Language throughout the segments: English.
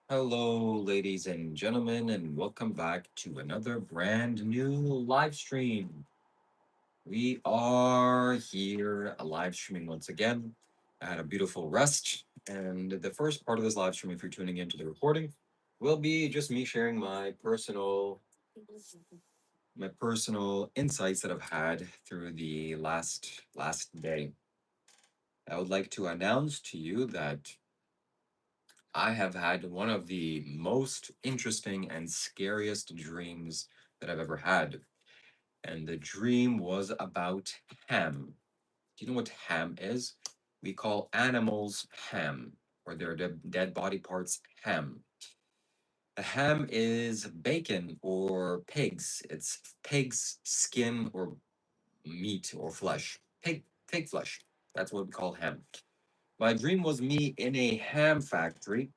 Hello, ladies and gentlemen, and welcome back to another brand new live stream. We are here live streaming once again. I had a beautiful rest, and the first part of this live stream, if you're tuning into the recording, will be just me sharing my personal insights that I've had through the last day. I would like to announce to you that I have had one of the most interesting and scariest dreams that I've ever had. And the dream was about ham. Do you know what ham is? We call animals ham, or their dead body parts ham. A ham is bacon or pigs. It's pig's skin or meat or flesh. Pig flesh. That's what we call ham. My dream was me in a ham factory,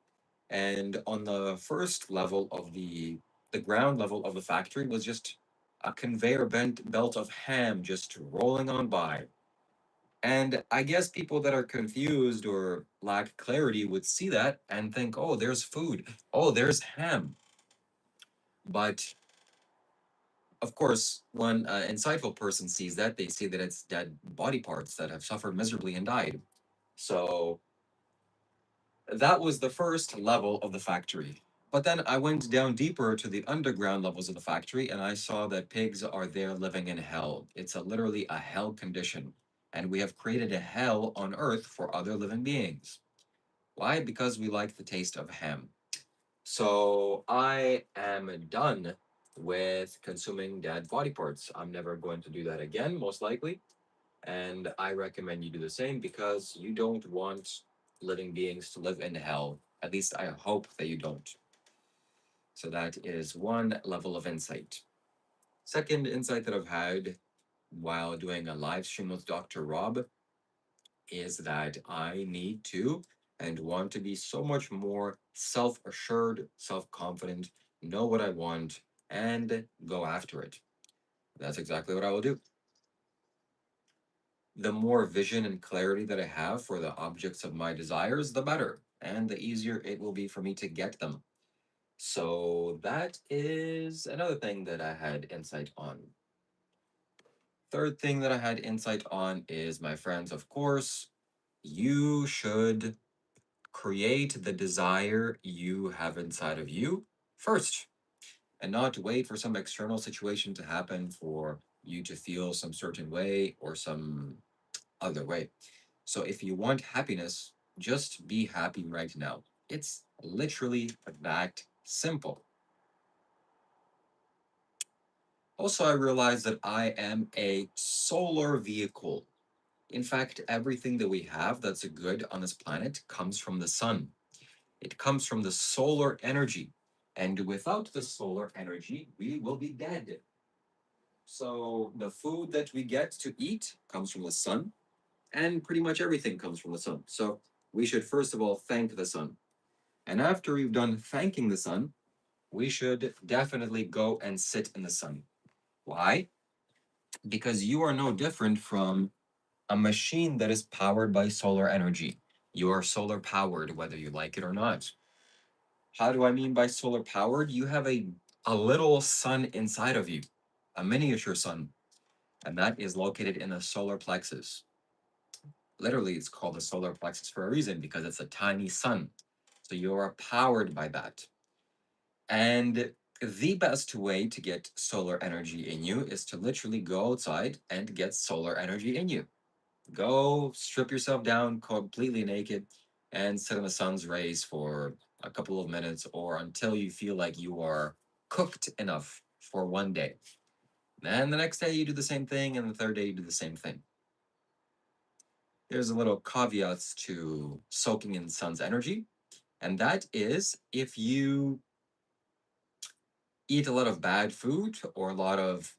and on the first level of the ground level of the factory was just a conveyor belt of ham just rolling on by. And I guess people that are confused or lack clarity would see that and think, oh, there's food, oh, there's ham. But of course, when an insightful person sees that, they see that it's dead body parts that have suffered miserably and died. So that was the first level of the factory. But then I went down deeper to the underground levels of the factory, and I saw that pigs are there living in hell. It's literally a hell condition. And we have created a hell on earth for other living beings. Why? Because we like the taste of ham. So I am done with consuming dead body parts. I'm never going to do that again, most likely. And I recommend you do the same because you don't want living beings to live in hell. At least I hope that you don't. So that is one level of insight. Second insight that I've had while doing a live stream with Dr. Rob is that I need to and want to be so much more self assured, self confident, know what I want, and go after it. That's exactly what I will do. The more vision and clarity that I have for the objects of my desires, the better, and the easier it will be for me to get them. So that is another thing that I had insight on. Third thing that I had insight on is, my friends, of course, you should create the desire you have inside of you first and not wait for some external situation to happen for you to feel some certain way or some other way. So if you want happiness, just be happy right now. It's literally that simple. Also, I realized that I am a solar vehicle. In fact, everything that we have that's good on this planet comes from the sun. It comes from the solar energy. And without the solar energy, we will be dead. So the food that we get to eat comes from the sun, and pretty much everything comes from the sun. So we should first of all thank the sun. And after we've done thanking the sun, we should definitely go and sit in the sun. Why? Because you are no different from a machine that is powered by solar energy. You are solar powered, whether you like it or not. How do I mean by solar powered? You have a little sun inside of you, a miniature sun, and that is located in the solar plexus. Literally, it's called the solar plexus for a reason because it's a tiny sun. So you are powered by that. And the best way to get solar energy in you is to literally go outside and get solar energy in you. Go strip yourself down completely naked and sit in the sun's rays for a couple of minutes or until you feel like you are cooked enough for one day. Then the next day you do the same thing, and the third day you do the same thing. There's a little caveats to soaking in the sun's energy, and that is if you eat a lot of bad food or a lot of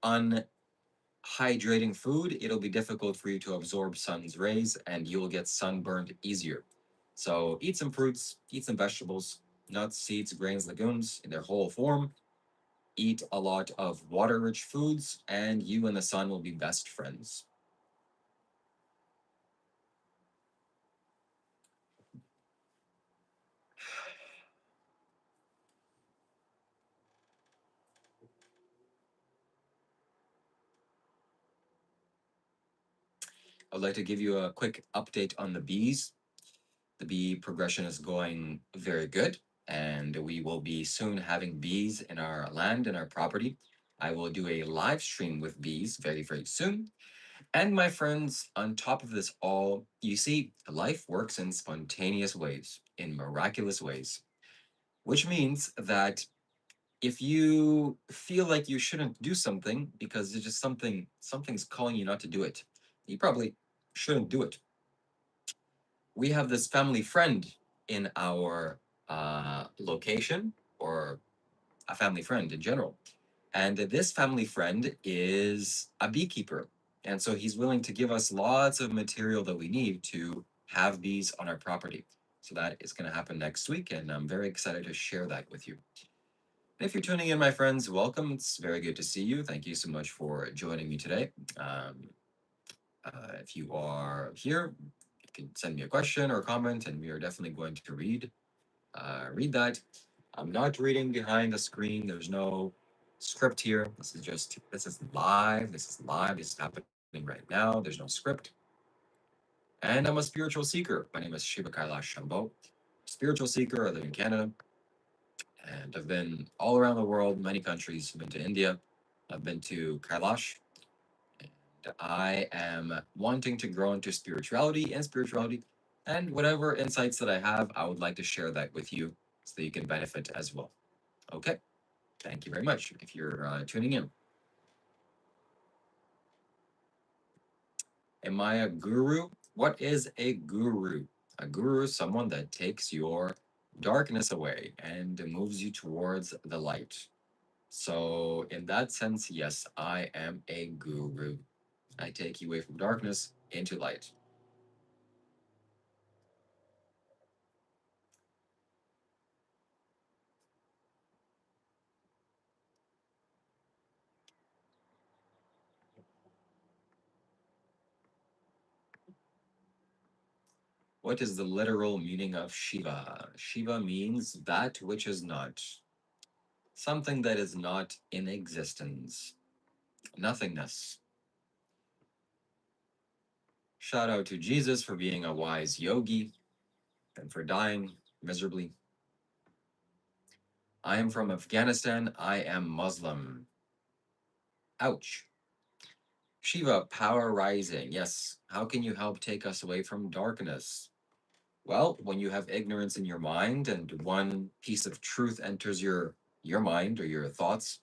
unhydrating food, it'll be difficult for you to absorb sun's rays and you'll get sunburned easier. So eat some fruits, eat some vegetables, nuts, seeds, grains, legumes in their whole form. Eat a lot of water-rich foods, and you and the sun will be best friends. I'd like to give you a quick update on the bees. The bee progression is going very good, and we will be soon having bees in our land and our property. I will do a live stream with bees very, very soon. And my friends, on top of this all, you see, life works in spontaneous ways, in miraculous ways, which means that if you feel like you shouldn't do something because it's just something's calling you not to do it, you probably shouldn't do it. We have this family friend in our location, or a family friend in general. And this family friend is a beekeeper. And so he's willing to give us lots of material that we need to have bees on our property. So that is going to happen next week. And I'm very excited to share that with you. If you're tuning in, my friends, welcome. It's very good to see you. Thank you so much for joining me today. If you are here, you can send me a question or a comment, and we are definitely going to read that. I'm not reading behind the screen. There's no script here. This is live. This is live. This is happening right now. There's no script. And I'm a spiritual seeker. My name is Shiva Kailash Shambho. Spiritual seeker. I live in Canada. And I've been all around the world, many countries. I've been to India. I've been to Kailash. And I am wanting to grow into spirituality. And whatever insights that I have, I would like to share that with you so that you can benefit as well. Okay. Thank you very much if you're tuning in. Am I a guru? What is a guru? A guru is someone that takes your darkness away and moves you towards the light. So, in that sense, yes, I am a guru. I take you away from darkness into light. What is the literal meaning of Shiva? Shiva means that which is not, something that is not in existence, nothingness. Shout out to Jesus for being a wise yogi and for dying miserably. I am from Afghanistan. I am Muslim. Ouch. Shiva, power rising. Yes. How can you help take us away from darkness? Well, when you have ignorance in your mind and one piece of truth enters your mind or your thoughts,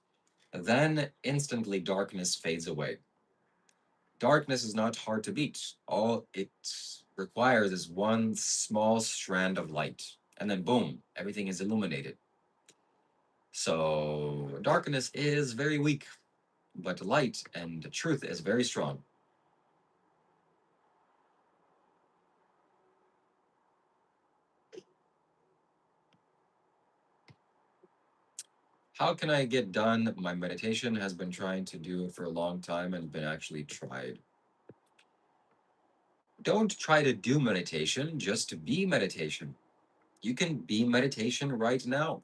then instantly darkness fades away. Darkness is not hard to beat. All it requires is one small strand of light, and then boom, everything is illuminated. So darkness is very weak, but light and the truth is very strong. How can I get done? My meditation has been trying to do it for a long time and been actually tried. Don't try to do meditation, just be meditation. You can be meditation right now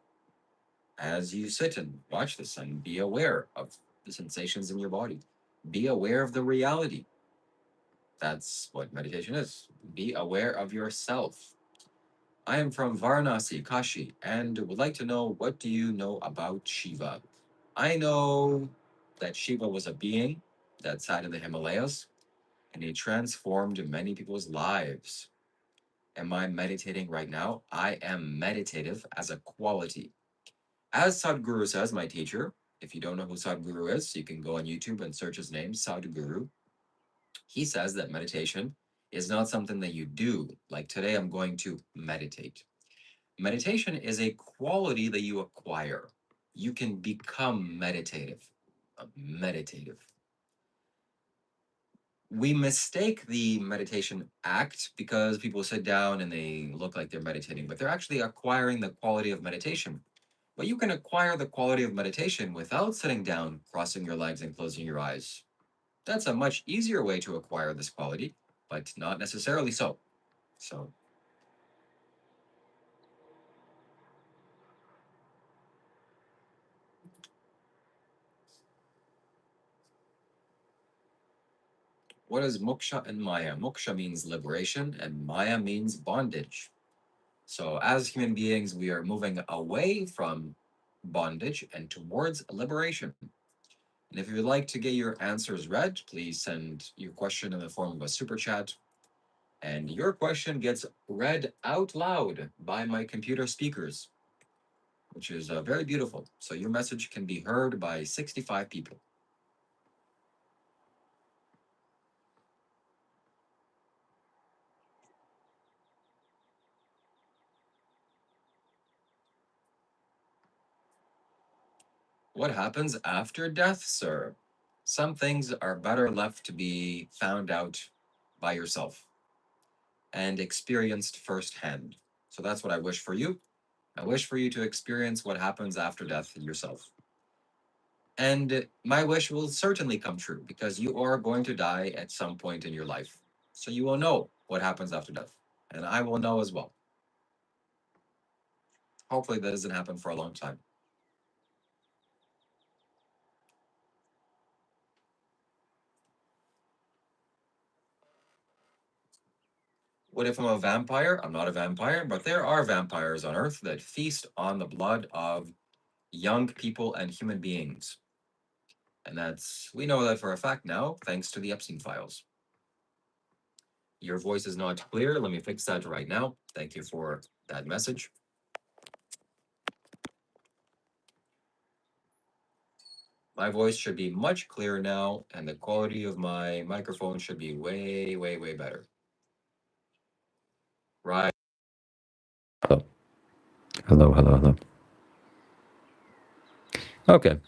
as you sit and watch this and be aware of the sensations in your body. Be aware of the reality. That's what meditation is. Be aware of yourself. I am from Varanasi, Kashi, and would like to know, what do you know about Shiva? I know that Shiva was a being that sat in the Himalayas and he transformed many people's lives. Am I meditating right now? I am meditative as a quality. As Sadhguru says, my teacher, if you don't know who Sadhguru is, you can go on YouTube and search his name, Sadhguru. He says that meditation is not something that you do. Like today, I'm going to meditate. Meditation is a quality that you acquire. You can become meditative. We mistake the meditation act because people sit down and they look like they're meditating, but they're actually acquiring the quality of meditation. But you can acquire the quality of meditation without sitting down, crossing your legs, and closing your eyes. That's a much easier way to acquire this quality, but not necessarily so. So, What is moksha and maya? Moksha means liberation, and maya means bondage. So, as human beings, we are moving away from bondage and towards liberation. And if you'd like to get your answers read, please send your question in the form of a super chat. And your question gets read out loud by my computer speakers, which is very beautiful. So your message can be heard by 65 people. What happens after death, sir? Some things are better left to be found out by yourself and experienced firsthand. So that's what I wish for you. I wish for you to experience what happens after death yourself. And my wish will certainly come true because you are going to die at some point in your life. So you will know what happens after death. And I will know as well. Hopefully, that doesn't happen for a long time. What if I'm a vampire? I'm not a vampire, but there are vampires on Earth that feast on the blood of young people and human beings. And we know that for a fact now, thanks to the Epstein files. Your voice is not clear. Let me fix that right now. Thank you for that message. My voice should be much clearer now, and the quality of my microphone should be way, way, way better. Right. Hello. Hello, hello, hello. Okay.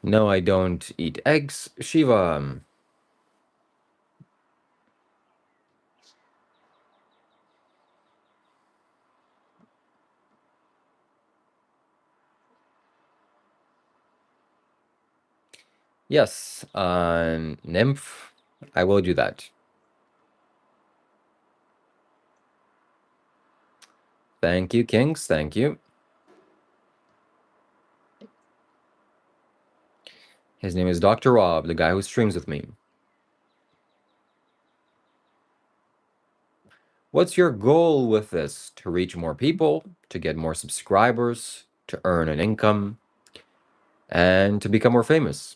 No, I don't eat eggs. Shiva. Yes, nymph. I will do that. Thank you, Kings. Thank you. His name is Dr. Rob, the guy who streams with me. What's your goal with this? To reach more people, to get more subscribers, to earn an income, and to become more famous?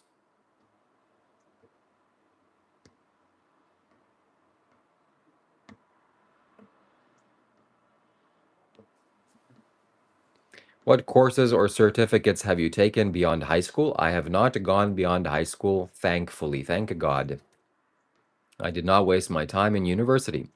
What courses or certificates have you taken beyond high school? I have not gone beyond high school, thankfully. Thank God. I did not waste my time in university.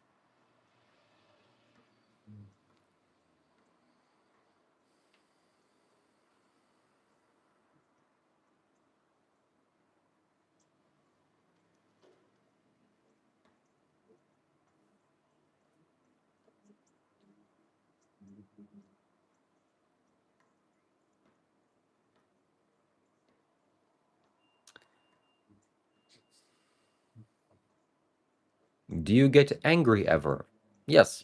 Do you get angry ever? Yes.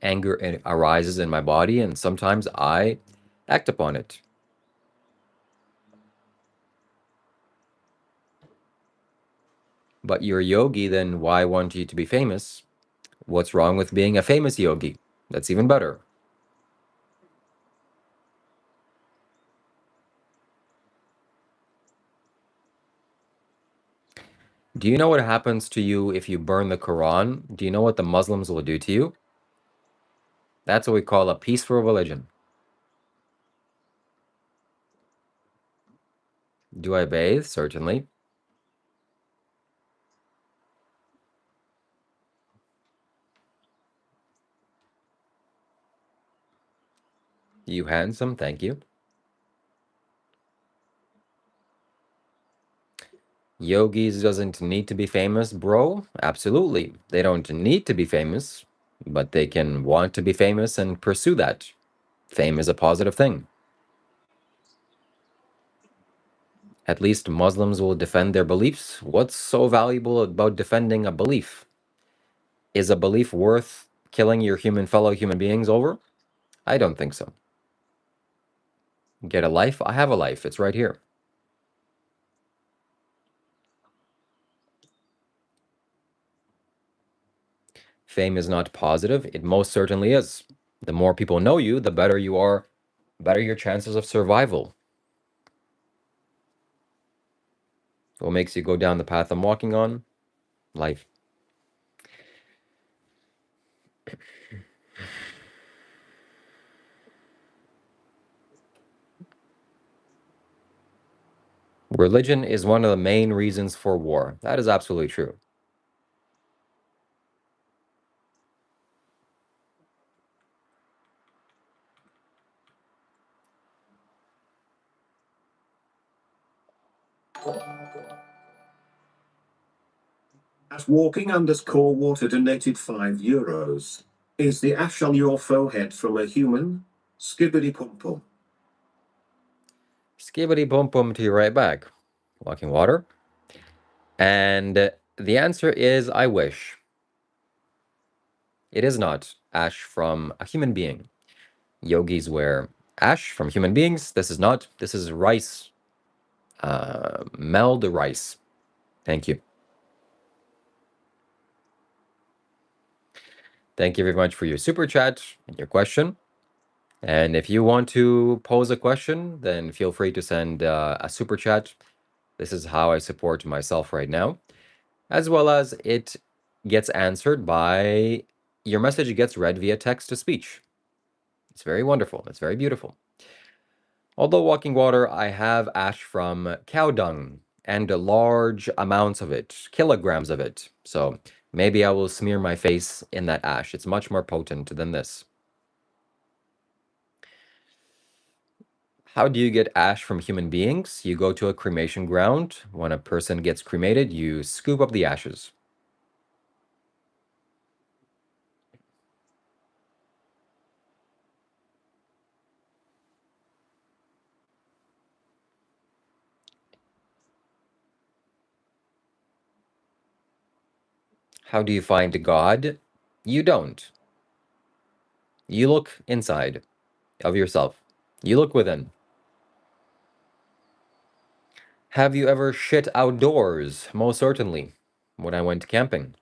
Anger arises in my body, and sometimes I act upon it. But you're a yogi, then why want you to be famous? What's wrong with being a famous yogi? That's even better. Do you know what happens to you if you burn the Quran? Do you know what the Muslims will do to you? That's what we call a peaceful religion. Do I bathe? Certainly. You handsome, thank you. Yogis doesn't need to be famous, bro. Absolutely. They don't need to be famous, but they can want to be famous and pursue that. Fame is a positive thing. At least Muslims will defend their beliefs. What's so valuable about defending a belief? Is a belief worth killing your fellow human beings over? I don't think so. Get a life? I have a life. It's right here. Fame is not positive. It most certainly is. The more people know you, the better you are, better your chances of survival. What makes you go down the path I'm walking on? Life. Religion is one of the main reasons for war. That is absolutely true. At walking_water donated €5. Is the ash on your forehead from a human? Skibbity pum pum. Skibbity boom boom to you right back. Walking water. And the answer is I wish. It is not ash from a human being. Yogis wear ash from human beings. This is not. This is rice. Meld rice. Thank you. Thank you very much for your super chat and your question. And if you want to pose a question, then feel free to send a super chat. This is how I support myself right now, as well as it gets answered by your message gets read via text to speech. It's very wonderful. It's very beautiful. Although walking water, I have ash from cow dung and large amounts of it, kilograms of it. So maybe I will smear my face in that ash. It's much more potent than this. How do you get ash from human beings? You go to a cremation ground. When a person gets cremated, you scoop up the ashes. How do you find God? You don't. You look inside of yourself. You look within. Have you ever shit outdoors? Most certainly. When I went camping.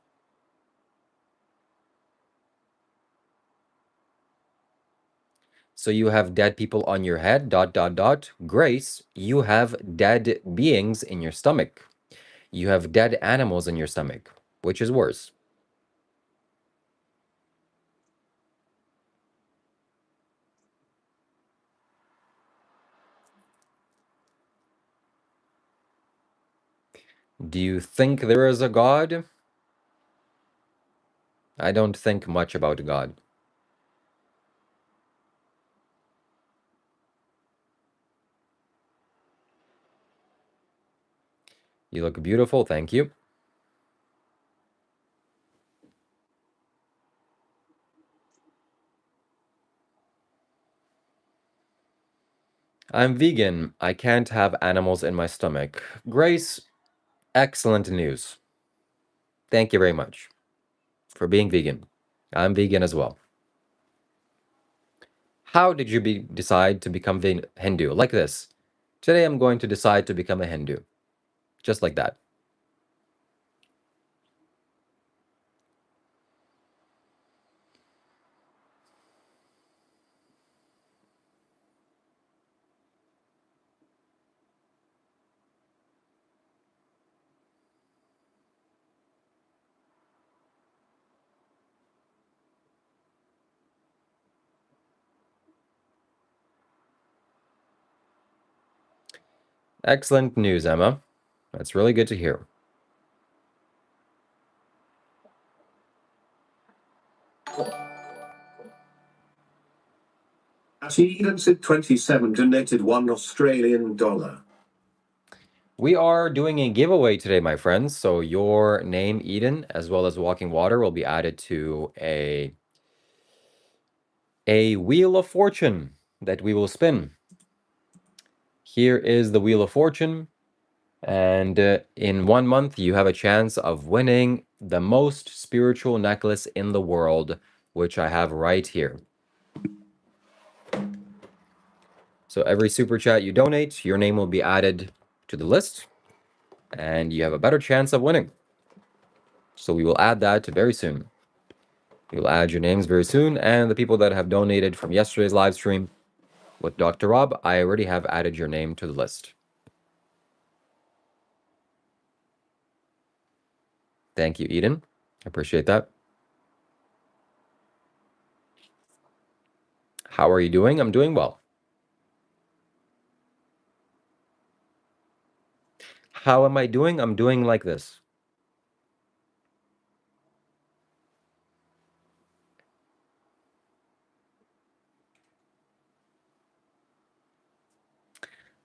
So you have dead people on your head, ... Grace, you have dead beings in your stomach. You have dead animals in your stomach. Which is worse? Do you think there is a God? I don't think much about God. You look beautiful, thank you. I'm vegan. I can't have animals in my stomach. Grace, excellent news. Thank you very much for being vegan. I'm vegan as well. How did you decide to become Hindu? Like this. Today I'm going to decide to become a Hindu. Just like that. Excellent news, Emma. That's really good to hear. At Eden said 27 donated $1. We are doing a giveaway today, my friends. So your name, Eden, as well as Walking Water, will be added to a wheel of fortune that we will spin. Here is the wheel of fortune. And in 1 month, you have a chance of winning the most spiritual necklace in the world, which I have right here. So every super chat you donate, your name will be added to the list, and you have a better chance of winning. So we will add that very soon. We'll add your names very soon, and the people that have donated from yesterday's live stream with Dr. Rob, I already have added your name to the list. Thank you, Eden. I appreciate that. How are you doing? I'm doing well. How am I doing? I'm doing like this.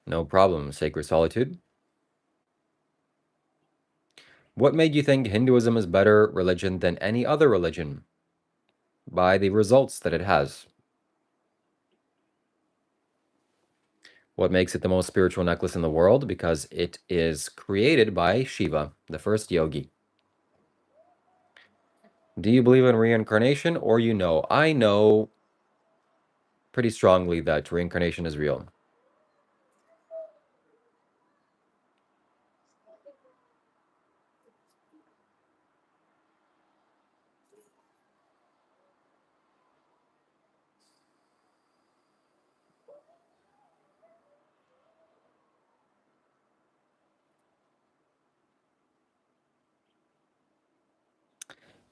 No problem. Sacred solitude. What made you think Hinduism is better religion than any other religion? By the results that it has. What makes it the most spiritual necklace in the world? Because it is created by Shiva, the first yogi. Do you believe in reincarnation or you know? I know pretty strongly that reincarnation is real.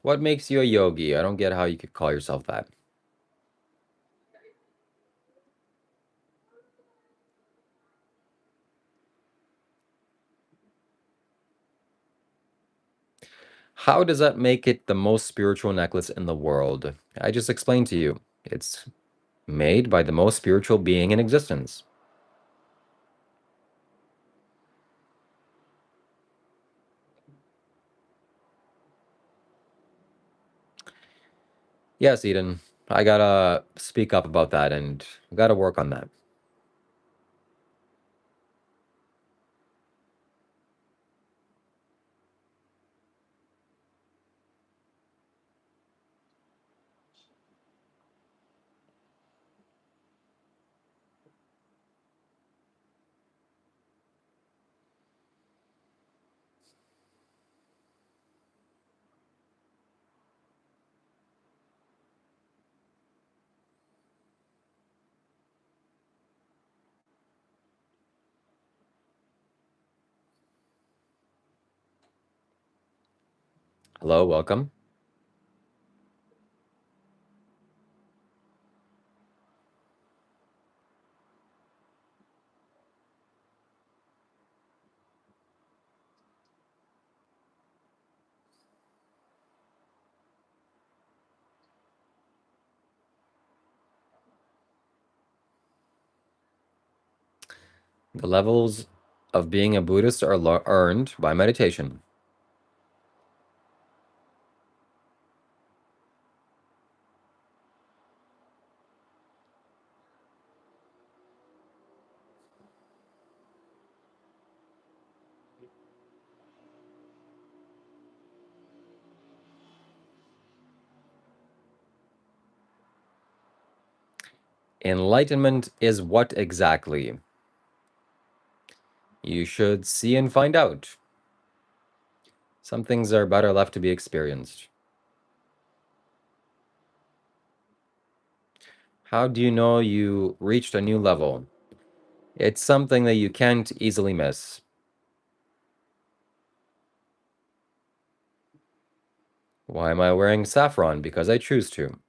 What makes you a yogi? I don't get how you could call yourself that. How does that make it the most spiritual necklace in the world? I just explained to you. It's made by the most spiritual being in existence. Yes, Eden. I gotta speak up about that and gotta work on that. Hello, welcome. The levels of being a Buddhist are earned by meditation. Enlightenment is what exactly? You should see and find out. Some things are better left to be experienced. How do you know you reached a new level? It's something that you can't easily miss. Why am I wearing saffron? Because I choose to.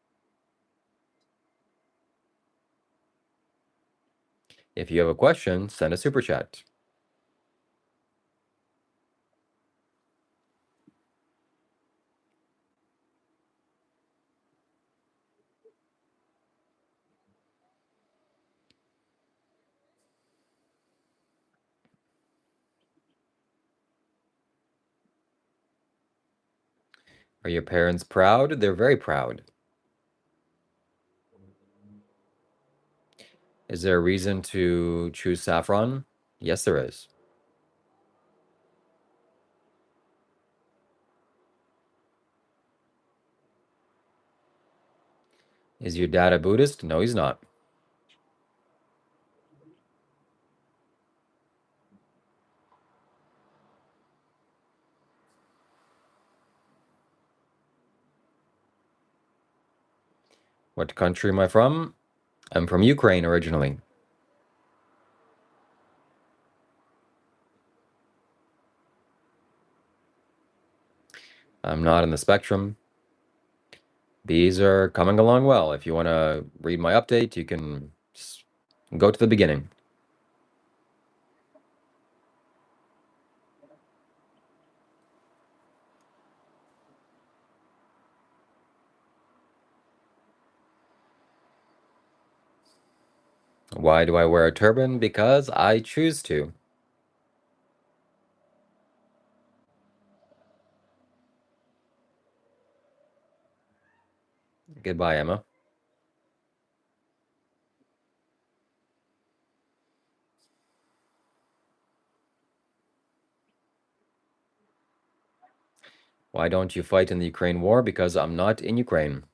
If you have a question, send a super chat. Are your parents proud? They're very proud. Is there a reason to choose saffron? Yes, there is. Is your dad a Buddhist? No, he's not. What country am I from? I'm from Ukraine originally. I'm not in the spectrum. These are coming along well. If you want to read my update, you can go to the beginning. Why do I wear a turban? Because I choose to. Goodbye, Emma. Why don't you fight in the Ukraine war? Because I'm not in Ukraine.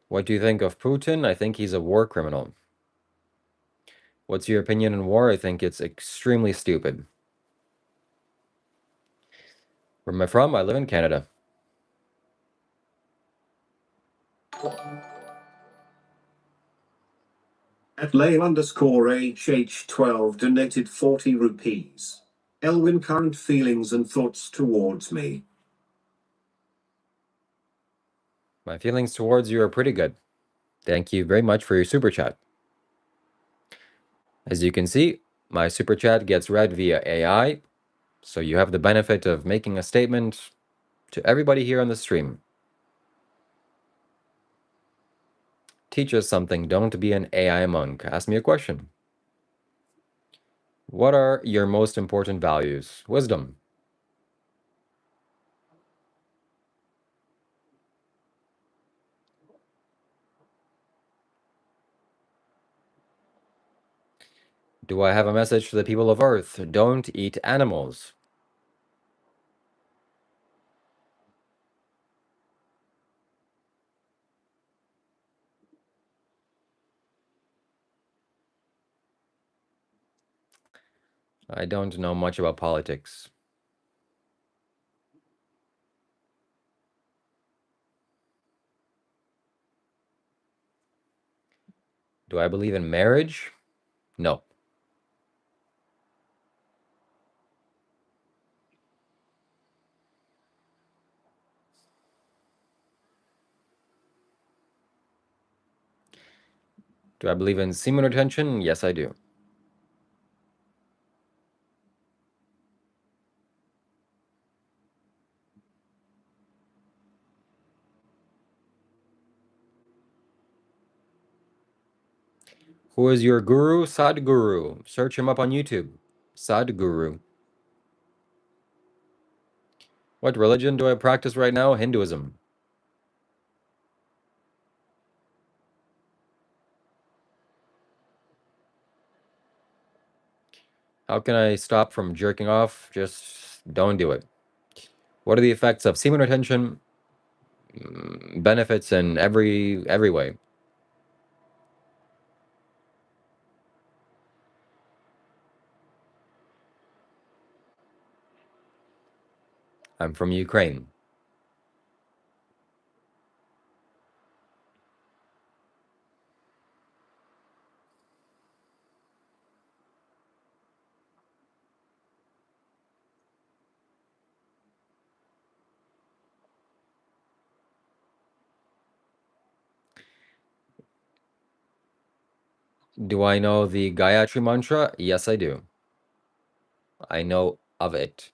What do you think of Putin? I think he's a war criminal. What's your opinion on war? I think it's extremely stupid. Where am I from? I live in Canada. At lay_HH12 donated 40 rupees. Elwin, current feelings and thoughts towards me. My feelings towards you are pretty good. Thank you very much for your super chat. As you can see, my super chat gets read via AI, so you have the benefit of making a statement to everybody here on the stream. Teach us something. Don't be an AI monk. Ask me a question. What are your most important values? Wisdom. Do I have a message to the people of Earth? Don't eat animals. I don't know much about politics. Do I believe in marriage? No. Do I believe in semen retention? Yes, I do. Who is your guru? Sadhguru. Search him up on YouTube. Sadhguru. What religion do I practice right now? Hinduism. How can I stop from jerking off? Just don't do it. What are the effects of semen retention? Benefits in every way. I'm from Ukraine. Do I know the Gayatri mantra? Yes, I do. I know of it.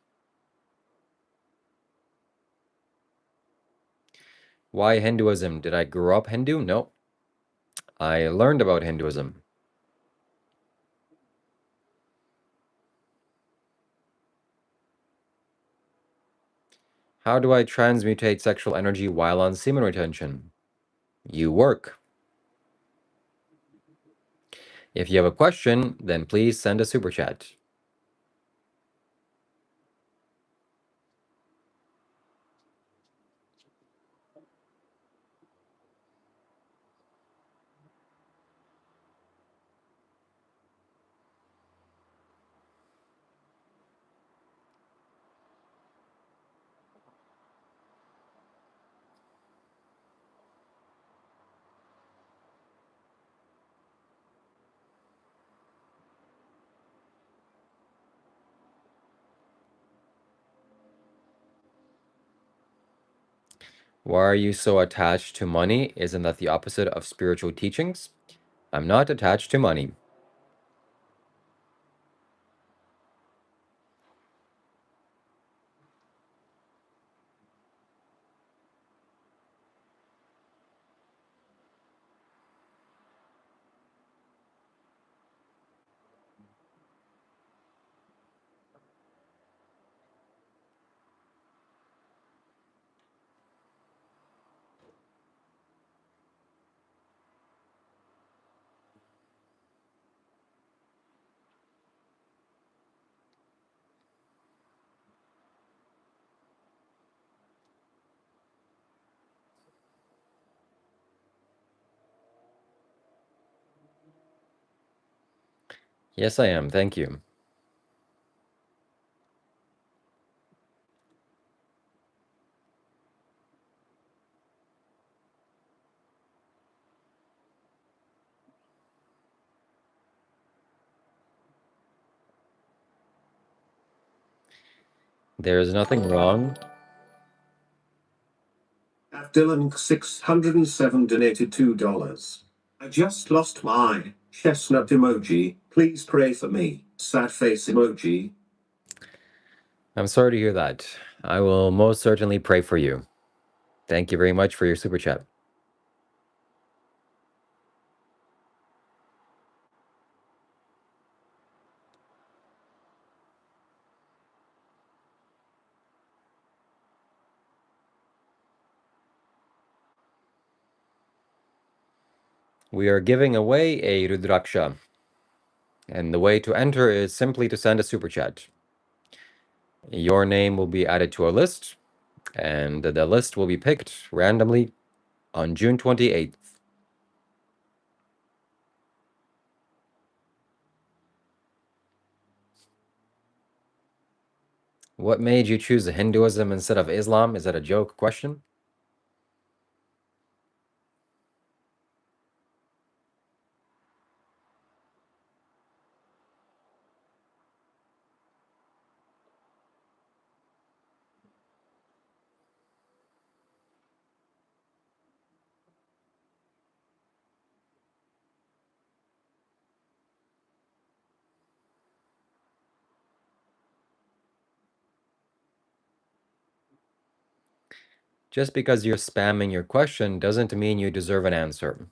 Why Hinduism? Did I grow up Hindu? No. I learned about Hinduism. How do I transmutate sexual energy while on semen retention? You work. If you have a question, then please send a super chat. Why are you so attached to money? Isn't that the opposite of spiritual teachings? I'm not attached to money. Yes, I am. Thank you. There is nothing wrong. Dylan 607 donated $2. I just lost my chestnut emoji. Please pray for me. Sad face emoji. I'm sorry to hear that. I will most certainly pray for you. Thank you very much for your super chat. We are giving away a Rudraksha, and the way to enter is simply to send a super chat. Your name will be added to a list, and the list will be picked randomly on June 28th. What made you choose Hinduism instead of Islam? Is that a joke question? Just because you're spamming your question doesn't mean you deserve an answer.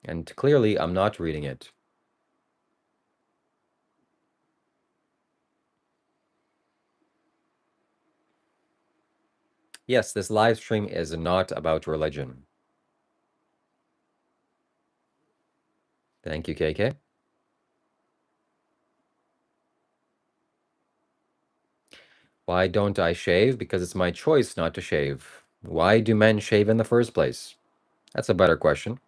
And clearly, I'm not reading it. Yes, this live stream is not about religion. Thank you, KK. Why don't I shave? Because it's my choice not to shave. Why do men shave in the first place? That's a better question.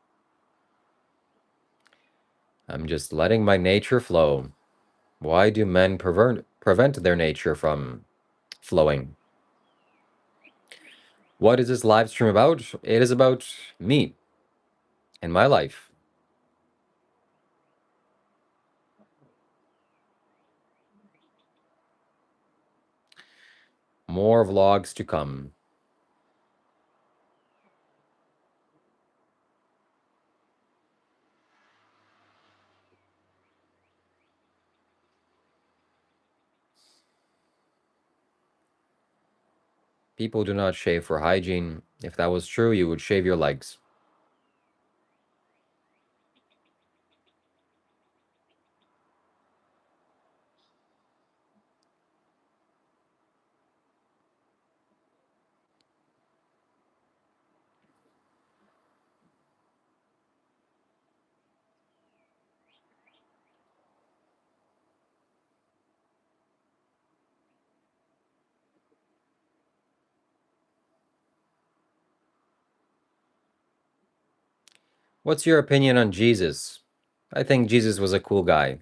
I'm just letting my nature flow. Why do men prevent their nature from flowing? What is this live stream about? It is about me and my life. More vlogs to come. People do not shave for hygiene. If that was true, you would shave your legs. What's your opinion on Jesus? I think Jesus was a cool guy.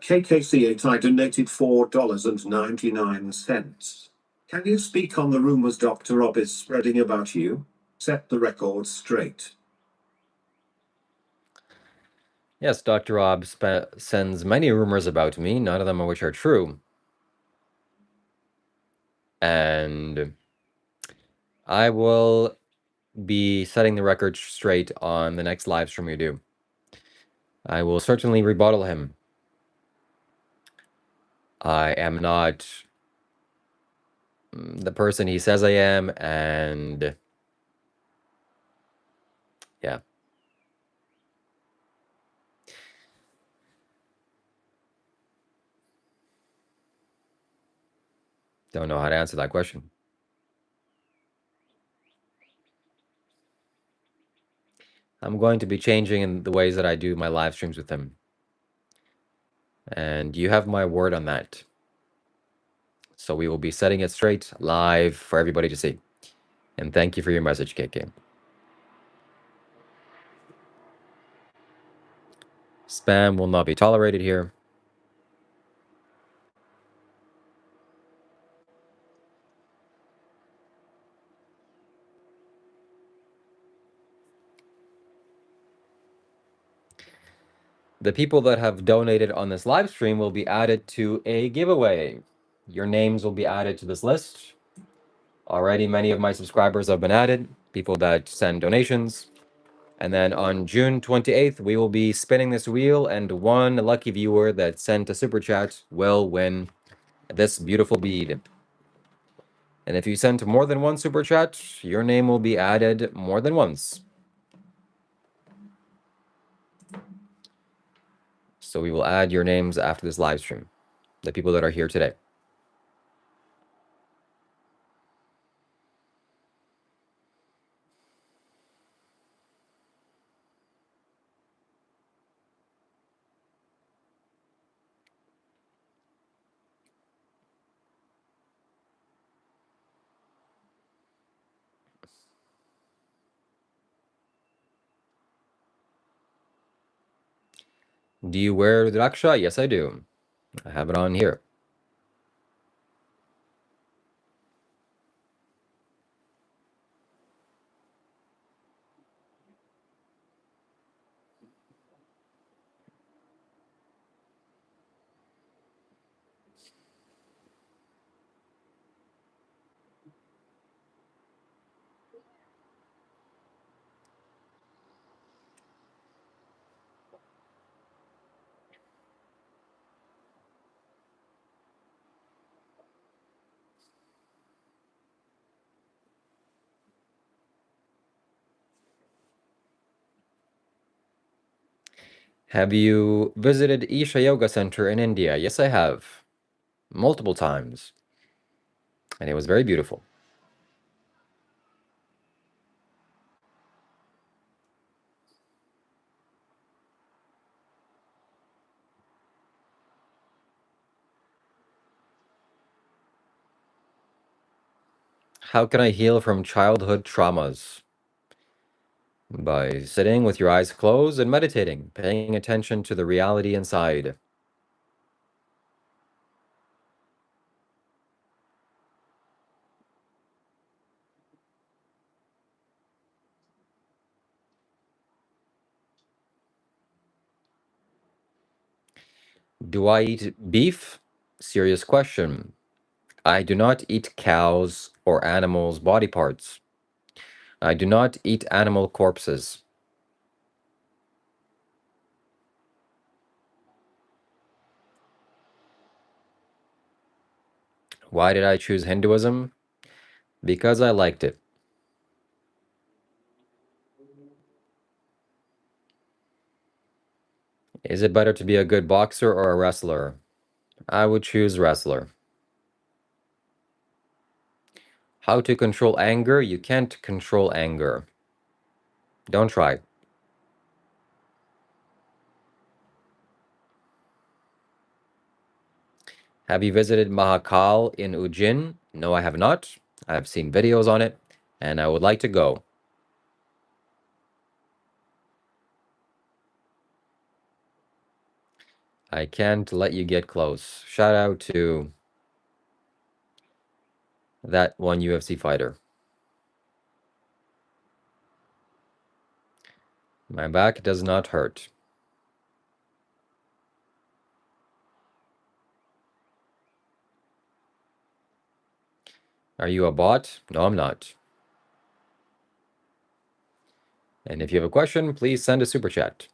KKC8, I donated $4.99. Can you speak on the rumors Dr. Rob is spreading about you? Set the record straight. Yes, Dr. Rob sends many rumors about me, none of them of which are true. And I will be setting the record straight on the next live stream we do. I will certainly rebuttal him. I am not the person he says I am, and yeah. Don't know how to answer that question. I'm going to be changing in the ways that I do my live streams with him. And you have my word on that. So we will be setting it straight live for everybody to see. And thank you for your message, KK. Spam will not be tolerated here. The people that have donated on this live stream will be added to a giveaway. Your names will be added to this list. Already, many of my subscribers have been added, people that send donations. And then on June 28th, we will be spinning this wheel, and one lucky viewer that sent a super chat will win this beautiful bead. And if you sent more than one super chat, your name will be added more than once. So we will add your names after this live stream, the people that are here today. Do you wear Rudraksha? Yes, I do. I have it on here. Have you visited Isha Yoga Center in India? Yes, I have. Multiple times. And it was very beautiful. How can I heal from childhood traumas? By sitting with your eyes closed and meditating, paying attention to the reality inside. Do I eat beef? Serious question. I do not eat cows or animals' body parts. I do not eat animal corpses. Why did I choose Hinduism? Because I liked it. Is it better to be a good boxer or a wrestler? I would choose wrestler. How to control anger? You can't control anger. Don't try. Have you visited Mahakal in Ujjain? No, I have not. I have seen videos on it, and I would like to go. I can't let you get close. Shout out to that one UFC fighter. My back does not hurt. Are you a bot? No, I'm not. And if you have a question, please send a super chat.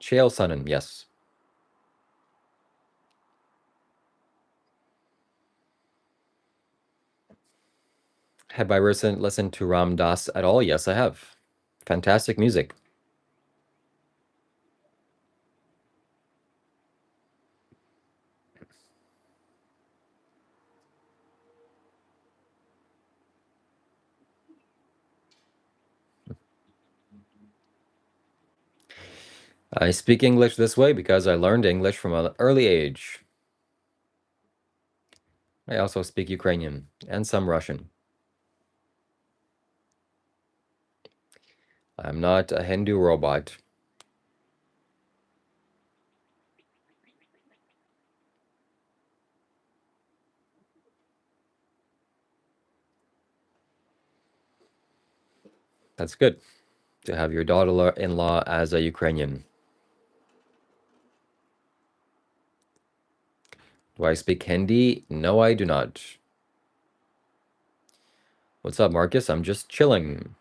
Chael Sonnen, yes. Have I listened to Ram Dass at all? Yes, I have. Fantastic music. I speak English this way because I learned English from an early age. I also speak Ukrainian and some Russian. I'm not a Hindu robot. That's good to have your daughter-in-law as a Ukrainian. Do I speak Hindi? No, I do not. What's up, Marcus? I'm just chilling.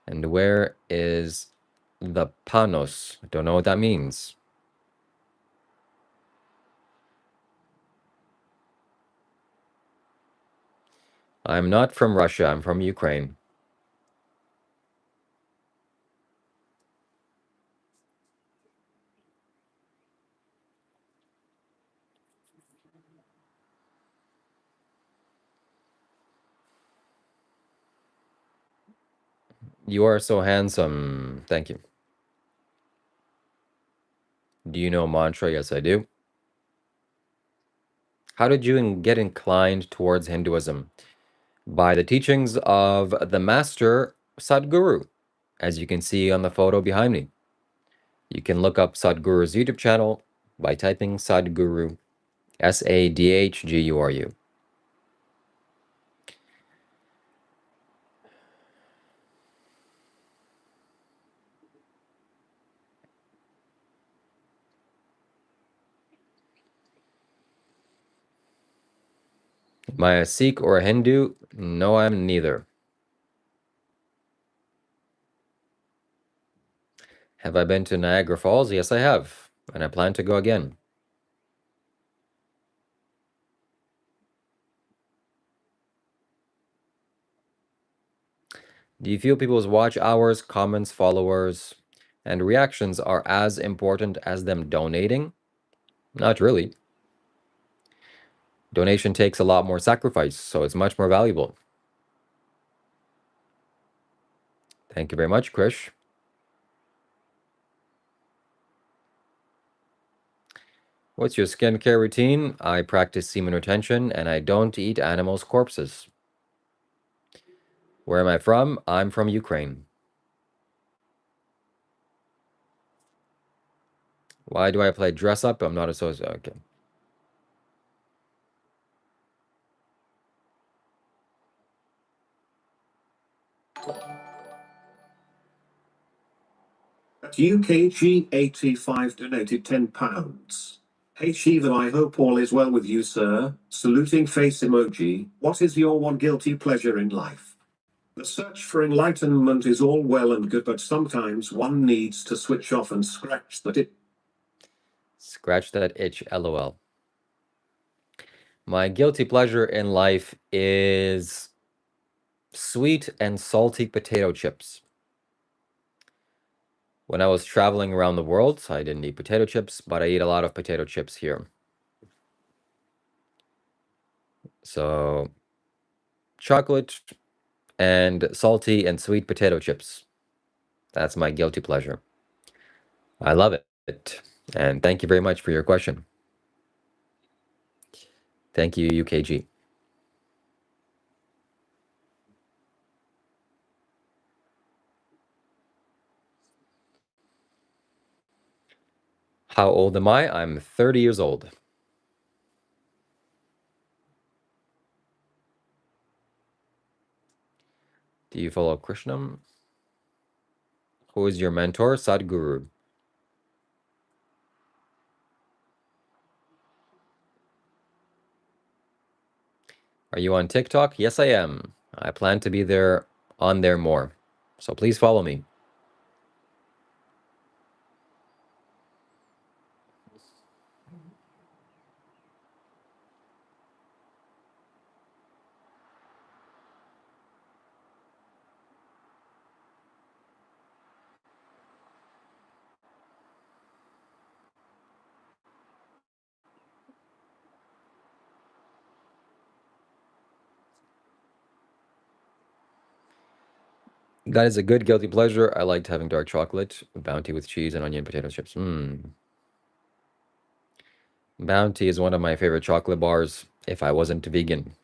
And where is the panos? I don't know what that means. I'm not from Russia. I'm from Ukraine. You are so handsome. Thank you. Do you know mantra? Yes, I do. How did you get inclined towards Hinduism? By the teachings of the master Sadhguru, as you can see on the photo behind me. You can look up Sadhguru's YouTube channel by typing Sadhguru, Sadhguru. Am I a Sikh or a Hindu? No, I'm neither. Have I been to Niagara Falls? Yes, I have, and I plan to go again. Do you feel people's watch hours, comments, followers, and reactions are as important as them donating? Not really. Donation takes a lot more sacrifice, so it's much more valuable. Thank you very much, Krish. What's your skincare routine? I practice semen retention and I don't eat animals' corpses. Where am I from? I'm from Ukraine. Why do I play dress up? I'm not associated. Okay. UKG85 donated £10. Hey Shiva, I hope all is well with you, sir. Saluting face emoji. What is your one guilty pleasure in life? The search for enlightenment is all well and good, but sometimes one needs to switch off and scratch that itch. Scratch that itch, lol. My guilty pleasure in life is sweet and salty potato chips. When I was traveling around the world, I didn't eat potato chips, but I eat a lot of potato chips here. So, chocolate and salty and sweet potato chips. That's my guilty pleasure. I love it. And thank you very much for your question. Thank you, UKG. How old am I? I'm 30 years old. Do you follow Krishna? Who is your mentor? Sadhguru. Are you on TikTok? Yes, I am. I plan to be on there more. So please follow me. That is a good guilty pleasure. I liked having dark chocolate, Bounty with cheese and onion potato chips. Bounty is one of my favorite chocolate bars if I wasn't vegan.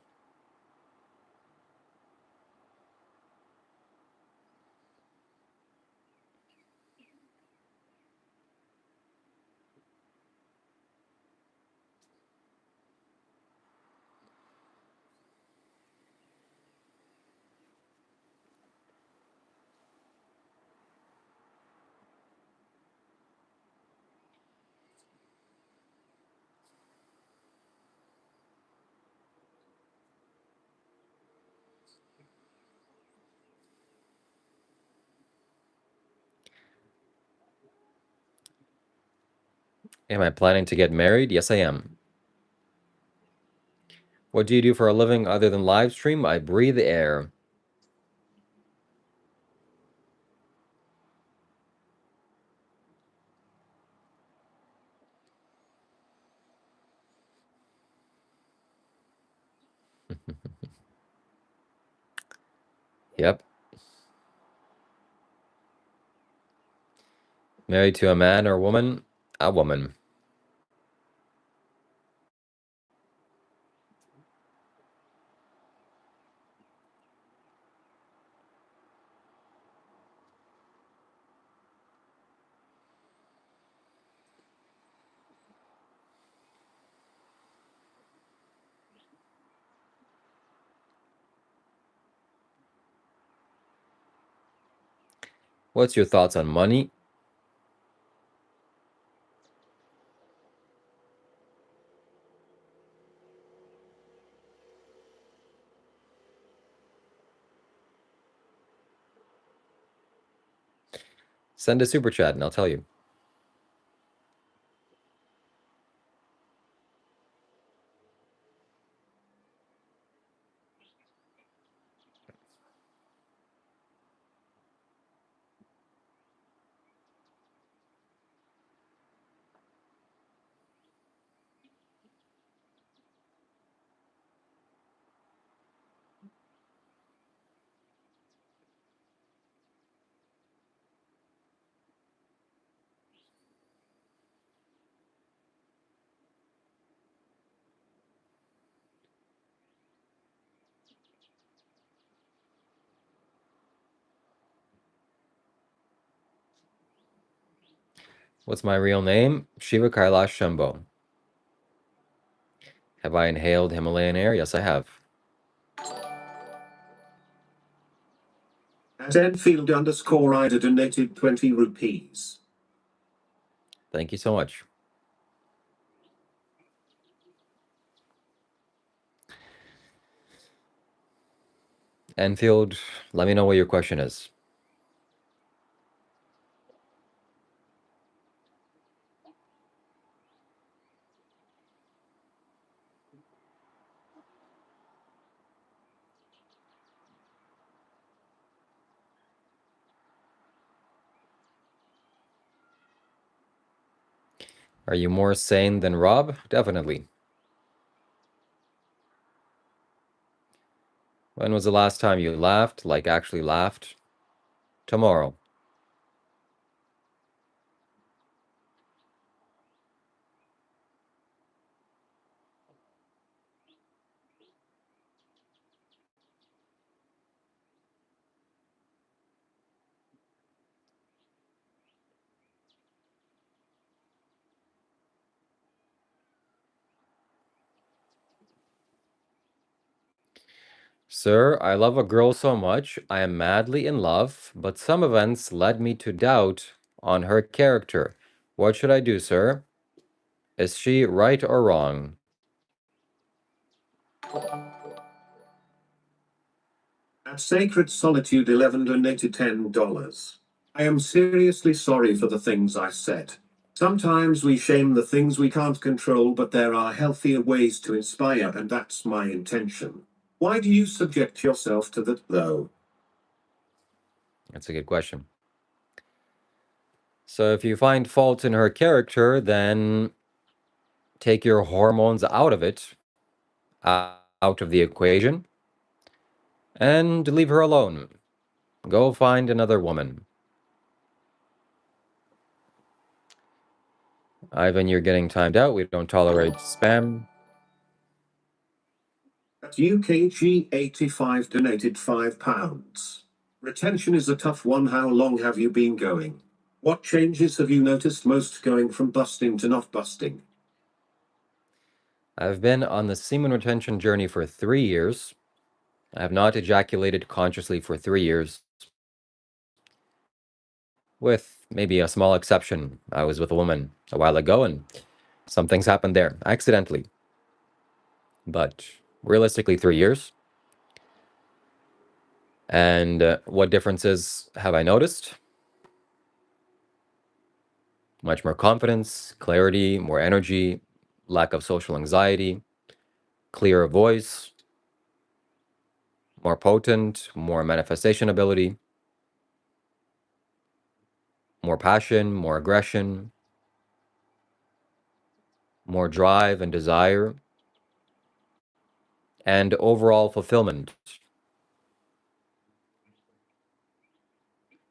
Am I planning to get married? Yes, I am. What do you do for a living other than live stream? I breathe air. Yep. Married to a man or woman? A woman. What's your thoughts on money? Send a super chat and I'll tell you. What's my real name? Shiva Kailash Shambho. Have I inhaled Himalayan air? Yes, I have. At Enfield_Ida donated 20 rupees. Thank you so much. Enfield, let me know what your question is. Are you more sane than Rob? Definitely. When was the last time you laughed? Like actually laughed? Tomorrow. Sir, I love a girl so much, I am madly in love, but some events led me to doubt on her character. What should I do, sir? Is she right or wrong? At Sacred Solitude 11 donated $10. I am seriously sorry for the things I said. Sometimes we shame the things we can't control, but there are healthier ways to inspire, and that's my intention. Why do you subject yourself to that, though? That's a good question. So if you find fault in her character, then take your hormones out of it, out of the equation, and leave her alone. Go find another woman. Ivan, you're getting timed out. We don't tolerate spam. At UKG85 donated £5. Retention is a tough one. How long have you been going? What changes have you noticed most going from busting to not busting? I've been on the semen retention journey for 3 years. I have not ejaculated consciously for 3 years, with maybe a small exception. I was with a woman a while ago and some things happened there accidentally. But realistically, 3 years. And what differences have I noticed? Much more confidence, clarity, more energy, lack of social anxiety, clearer voice, more potent, more manifestation ability, more passion, more aggression, more drive and desire, and overall fulfillment.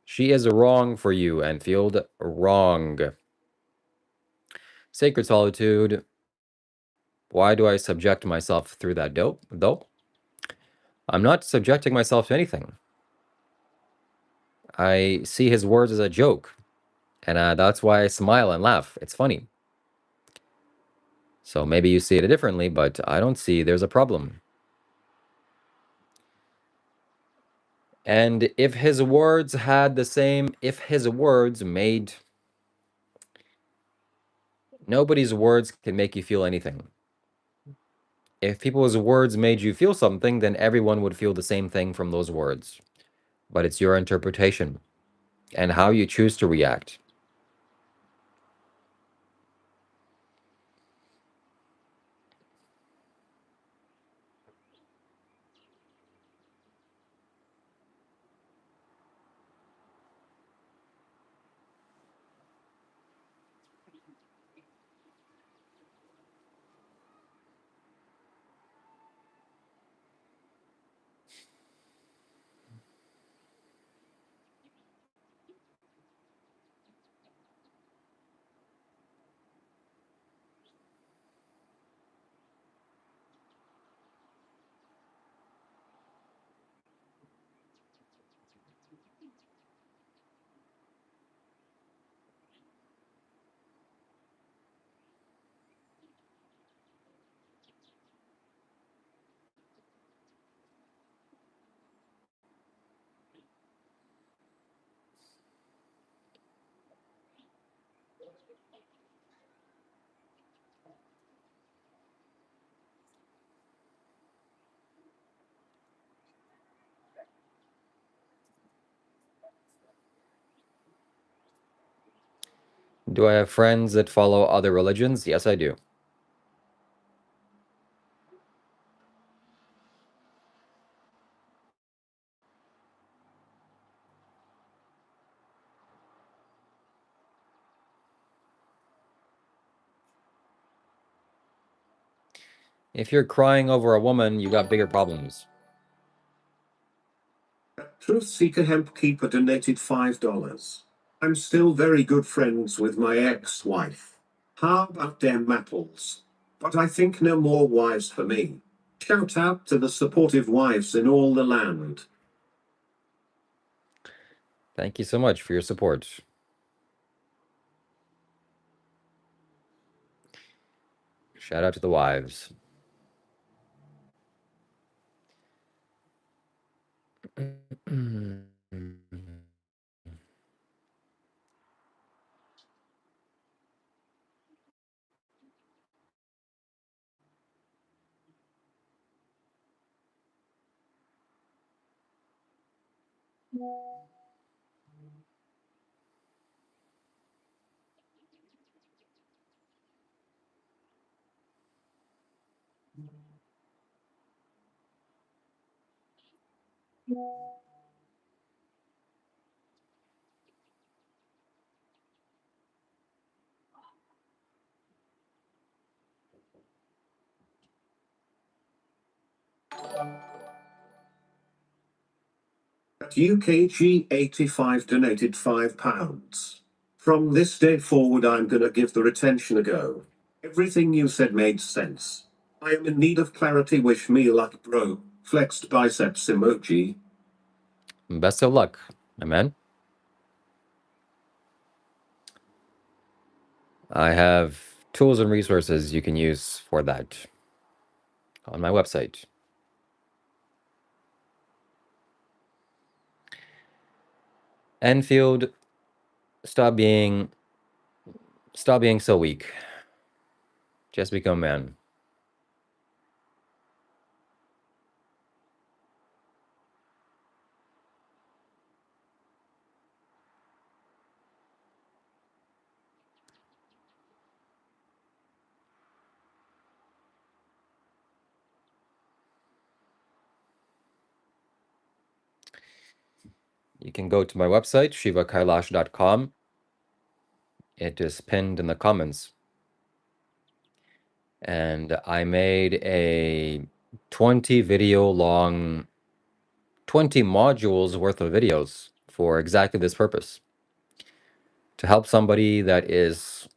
She is wrong for you, Enfield. Wrong. Sacred solitude. Why do I subject myself through that dope, though? I'm not subjecting myself to anything. I see his words as a joke, and that's why I smile and laugh. It's funny. So maybe you see it differently, but I don't see there's a problem. And if his words had the same, if his words made, nobody's words can make you feel anything. If people's words made you feel something, then everyone would feel the same thing from those words. But it's your interpretation and how you choose to react. Do I have friends that follow other religions? Yes, I do. If you're crying over a woman, you got bigger problems. Truth Seeker Hemp Keeper donated $5. I'm still very good friends with my ex-wife. How about them apples? But I think no more wives for me. Shout out to the supportive wives in all the land. Thank you so much for your support. Shout out to the wives. At UKG85 donated £5. From this day forward, I'm gonna give the retention a go. Everything you said made sense. I am in need of clarity. Wish me luck, bro. Flexed biceps emoji. Best of luck, my man. I have tools and resources you can use for that on my website. Enfield, stop being so weak. Just become man. You can go to my website, shivakailash.com. It is pinned in the comments. And I made a 20 video long, 20 modules worth of videos for exactly this purpose. To help somebody that is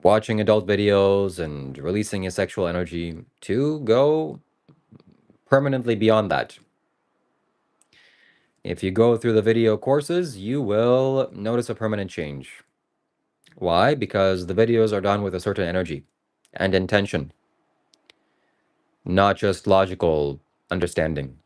watching adult videos and releasing his sexual energy to go permanently beyond that. If you go through the video courses, you will notice a permanent change. Why? Because the videos are done with a certain energy and intention, not just logical understanding.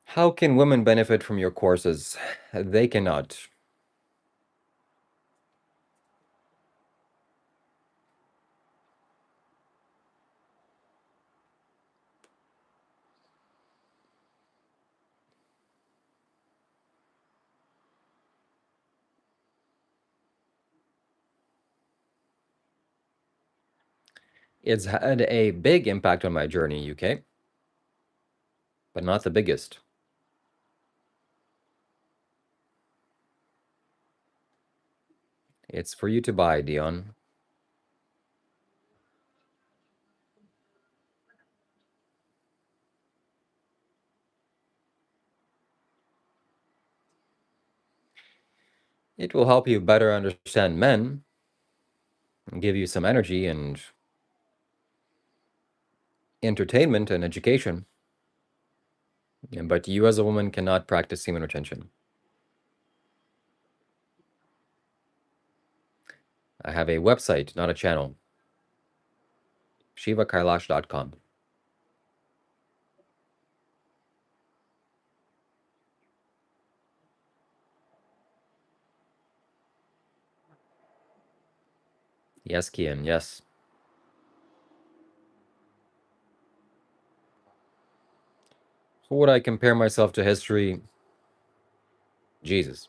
How can women benefit from your courses? They cannot. It's had a big impact on my journey, UK, but not the biggest. It's for you to buy, Dion. It will help you better understand men and give you some energy and entertainment and education. But you as a woman cannot practice semen retention. I have a website, not a channel. shivakailash.com. Yes, Kian, yes. Who would I compare myself to history? Jesus.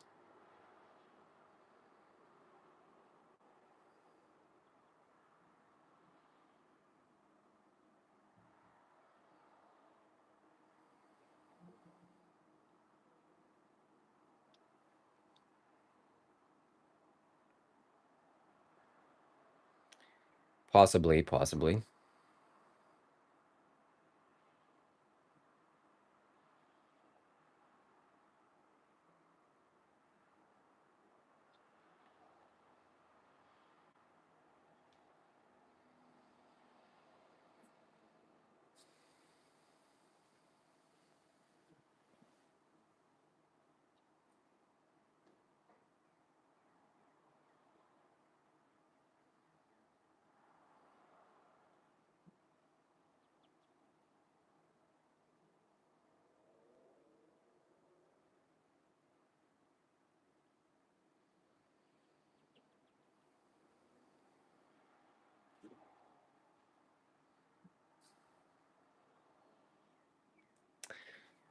Possibly, possibly.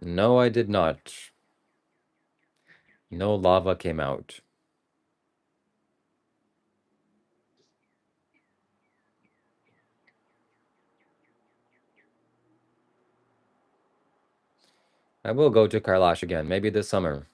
No, I did not. No lava came out. I will go to Kailash again, maybe this summer.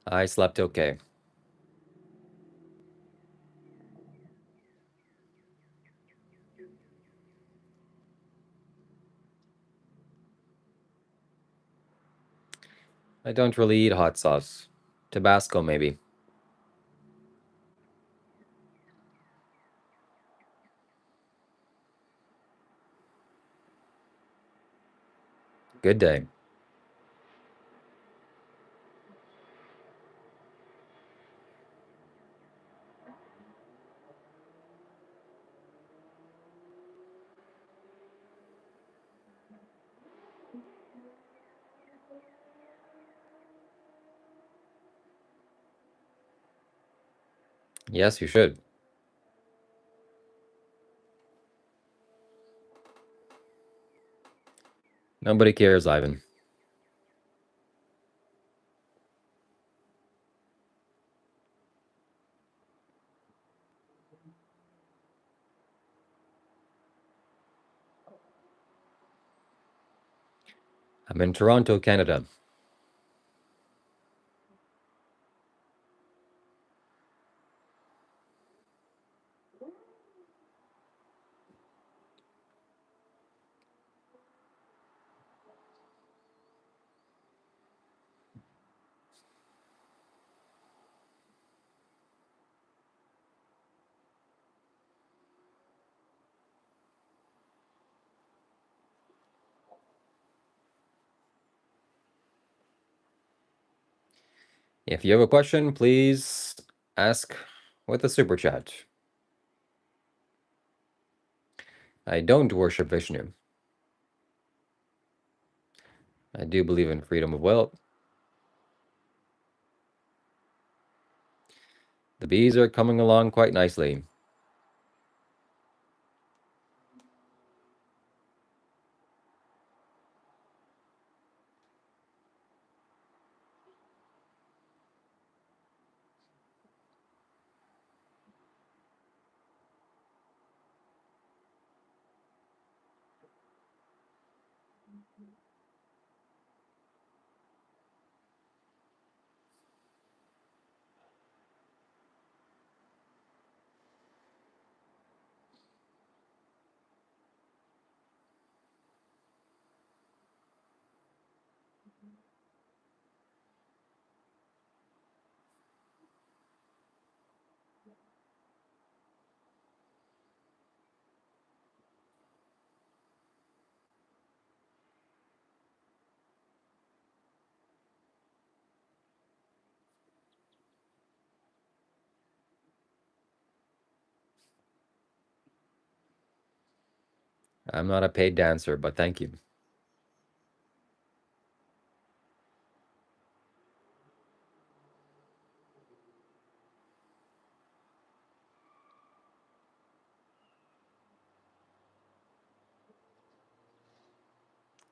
I slept okay. I don't really eat hot sauce. Tabasco, maybe. Good day. Yes, you should. Nobody cares, Ivan. I'm in Toronto, Canada. If you have a question, please ask with a super chat. I don't worship Vishnu. I do believe in freedom of will. The bees are coming along quite nicely. I'm not a paid dancer, but thank you.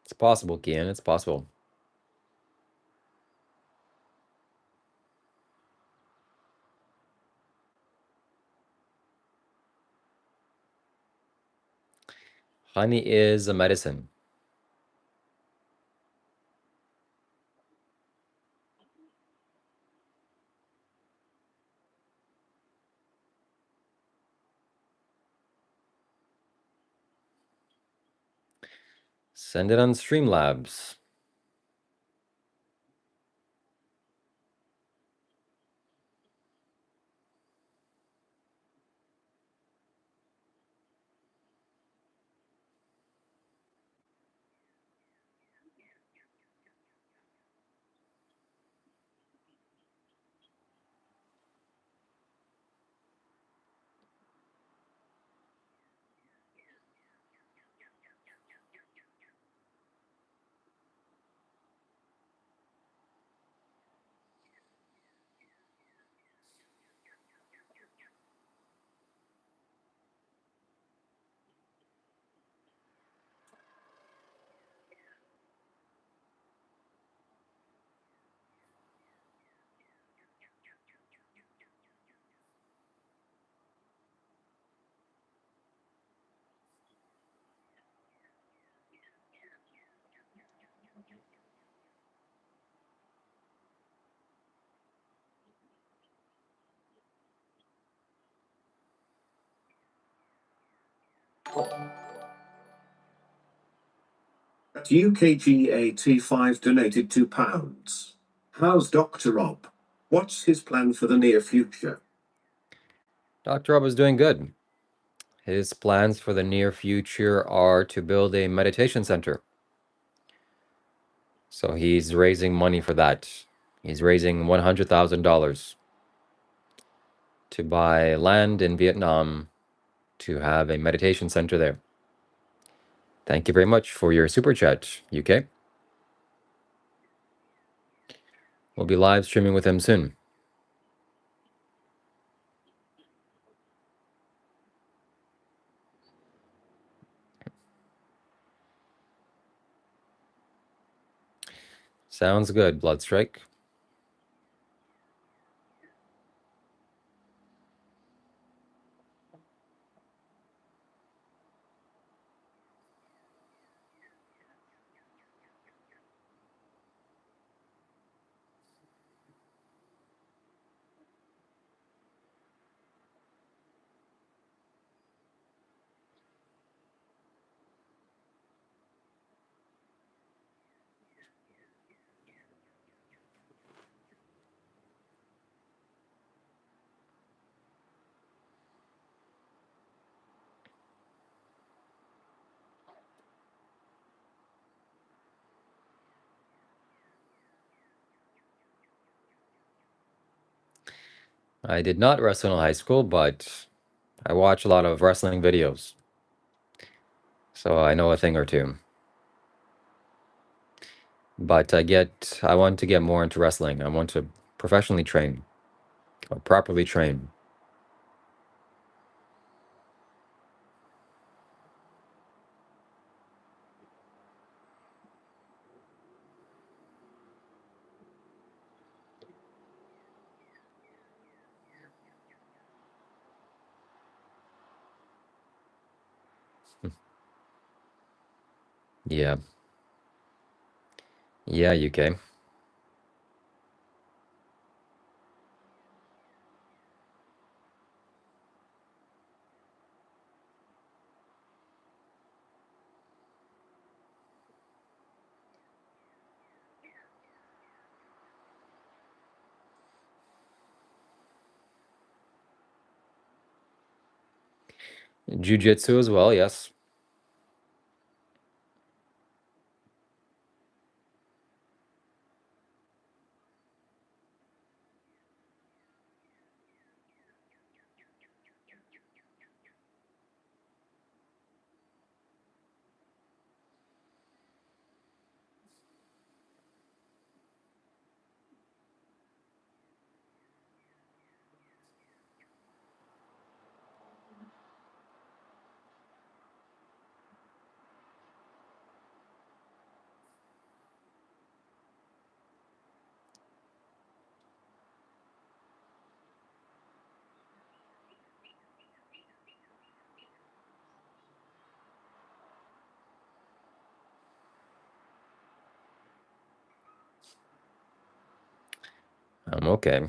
It's possible, Kian. It's possible. Honey is a medicine. Send it on Streamlabs. At UKGAT5 donated £2. How's Dr. Rob? What's his plan for the near future? Dr. Rob is doing good. His plans for the near future are to build a meditation center. So he's raising money for that. He's raising $100,000 to buy land in Vietnam to have a meditation center there. Thank you very much for your super chat, UK. We'll be live streaming with him soon. Sounds good, Bloodstrike. I did not wrestle in high school, but I watch a lot of wrestling videos. So I know a thing or two. But I want to get more into wrestling. I want to professionally train or properly train. Yeah. Yeah, UK. Jiu-jitsu as well, yes. Okay.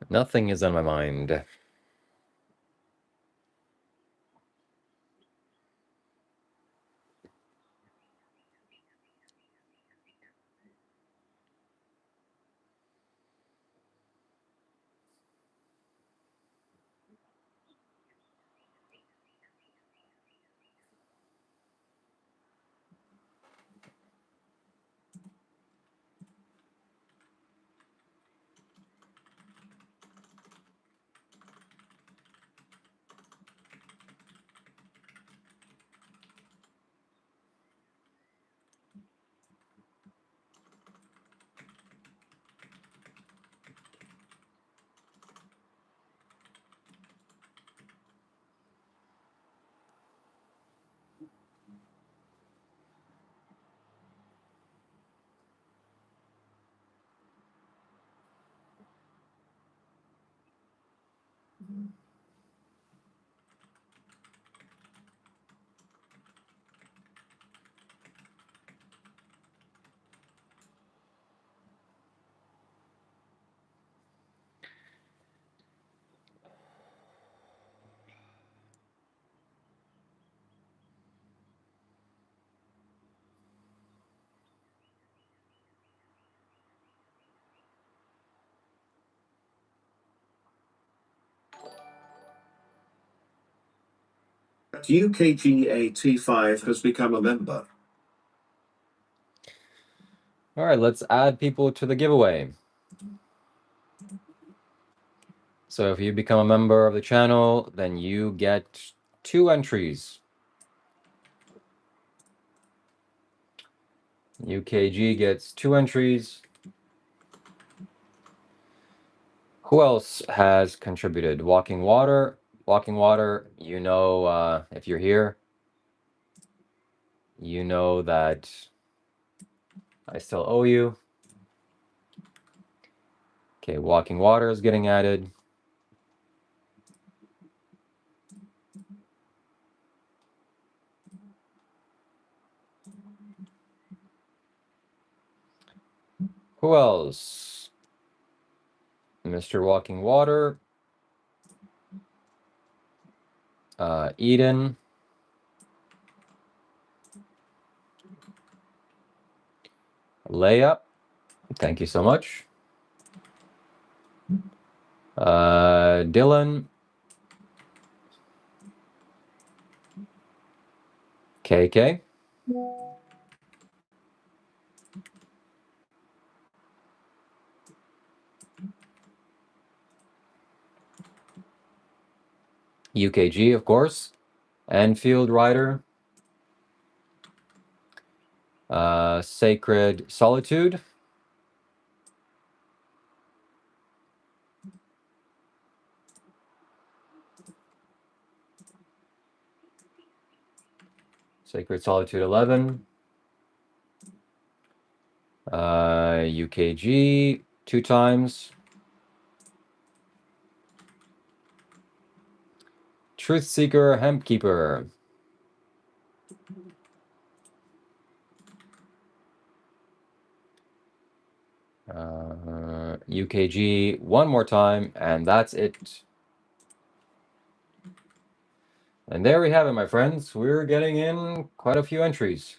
Nothing is on my mind. At UKGAT5 has become a member. All right, let's add people to the giveaway. So if you become a member of the channel, then you get 2 entries. UKG gets 2 entries. Who else has contributed? Walking Water. Walking Water, you know, if you're here, you know that I still owe you. Okay, Walking Water is getting added. Who else? Mr. Walking Water. Eden. Layup. Thank you so much. Dylan. KK. UKG, of course. Enfield Rider. Sacred Solitude. Sacred Solitude 11. UKG 2 times. Truth Seeker Hemp Keeper. UKG 1 more time, and that's it. And there we have it, my friends. We're getting in quite a few entries.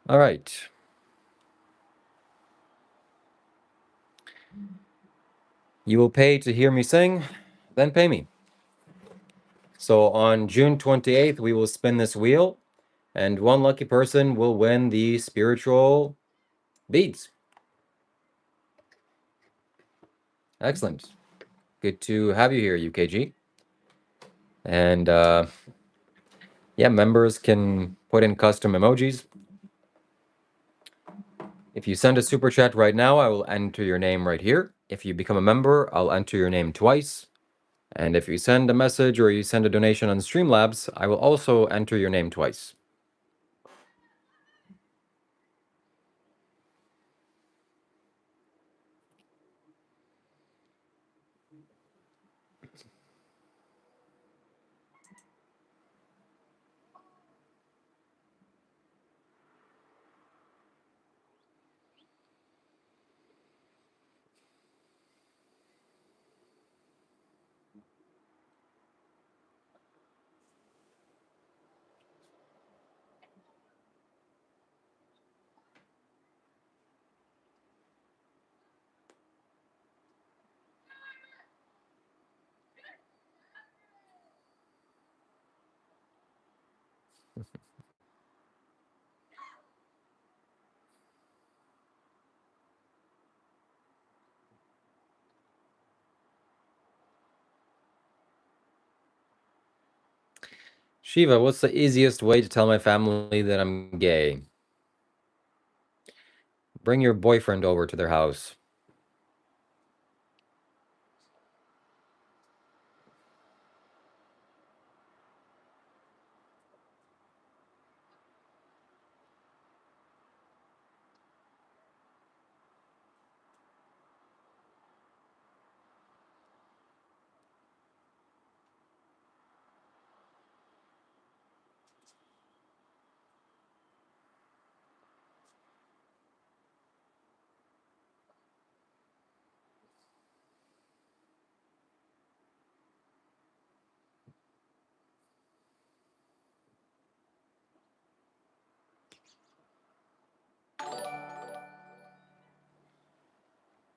All right. You will pay to hear me sing, then pay me. So on June 28th, we will spin this wheel, and one lucky person will win the spiritual beads. Excellent. Good to have you here, UKG. And yeah, members can put in custom emojis. If you send a super chat right now, I will enter your name right here. If you become a member, I'll enter your name twice. And if you send a message or you send a donation on Streamlabs, I will also enter your name twice. Shiva, what's the easiest way to tell my family that I'm gay? Bring your boyfriend over to their house.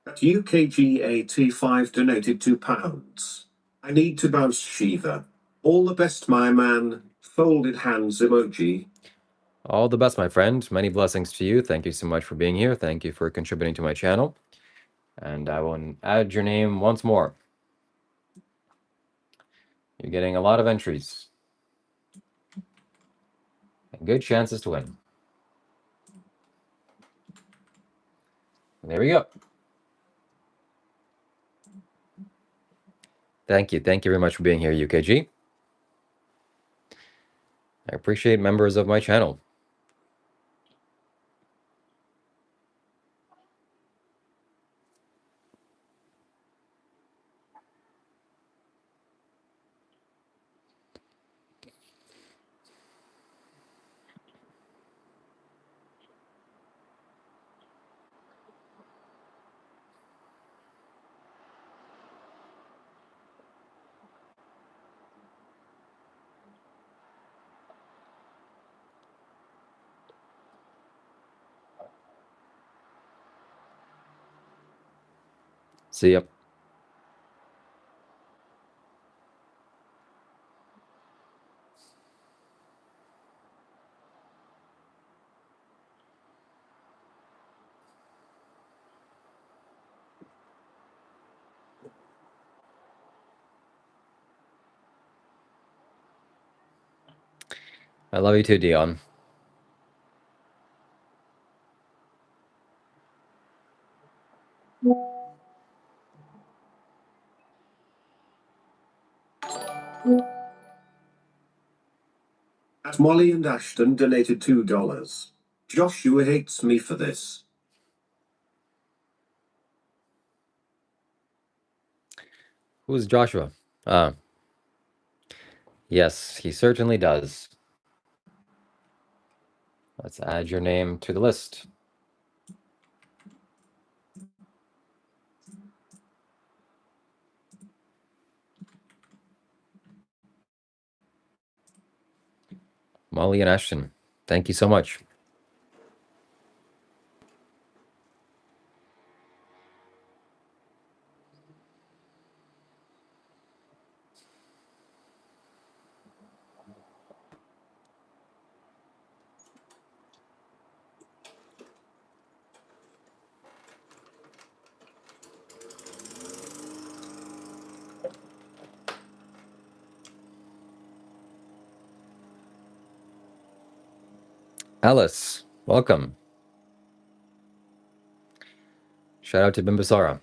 At UKGAT5 donated £2. I need to bounce Shiva. All the best, my man. Folded hands emoji. All the best, my friend. Many blessings to you. Thank you so much for being here. Thank you for contributing to my channel. And I will add your name once more. You're getting a lot of entries. And good chances to win. There we go. Thank you. Thank you very much for being here, UKG. I appreciate members of my channel. See ya. I love you too, Dion. At Molly and Ashton donated $2. Joshua hates me for this. Who's Joshua? Yes, he certainly does. Let's add your name to the list. Molly and Ashton, thank you so much. Alice, welcome. Shout out to Bimbisara.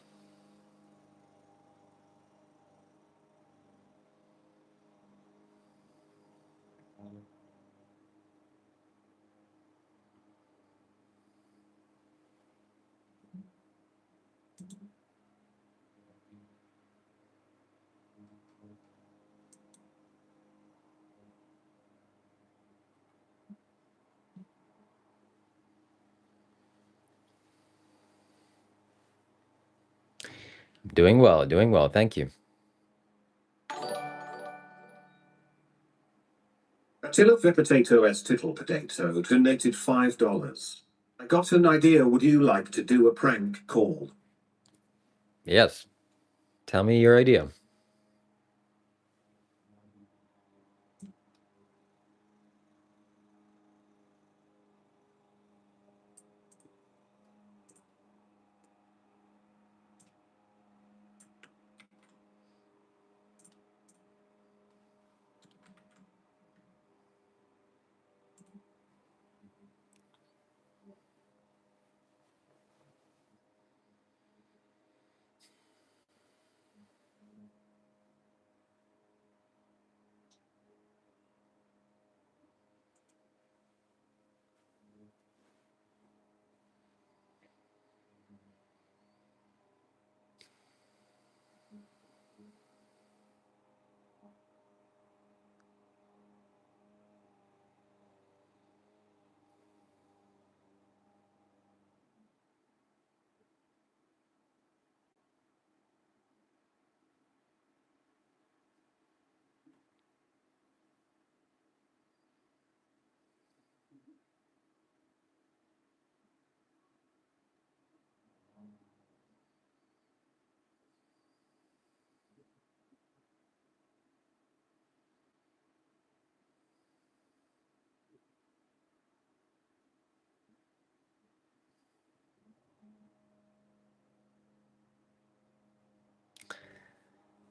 Doing well, thank you. Attila Potato S. Tittle Potato donated $5. I got an idea. Would you like to do a prank call? Yes. Tell me your idea.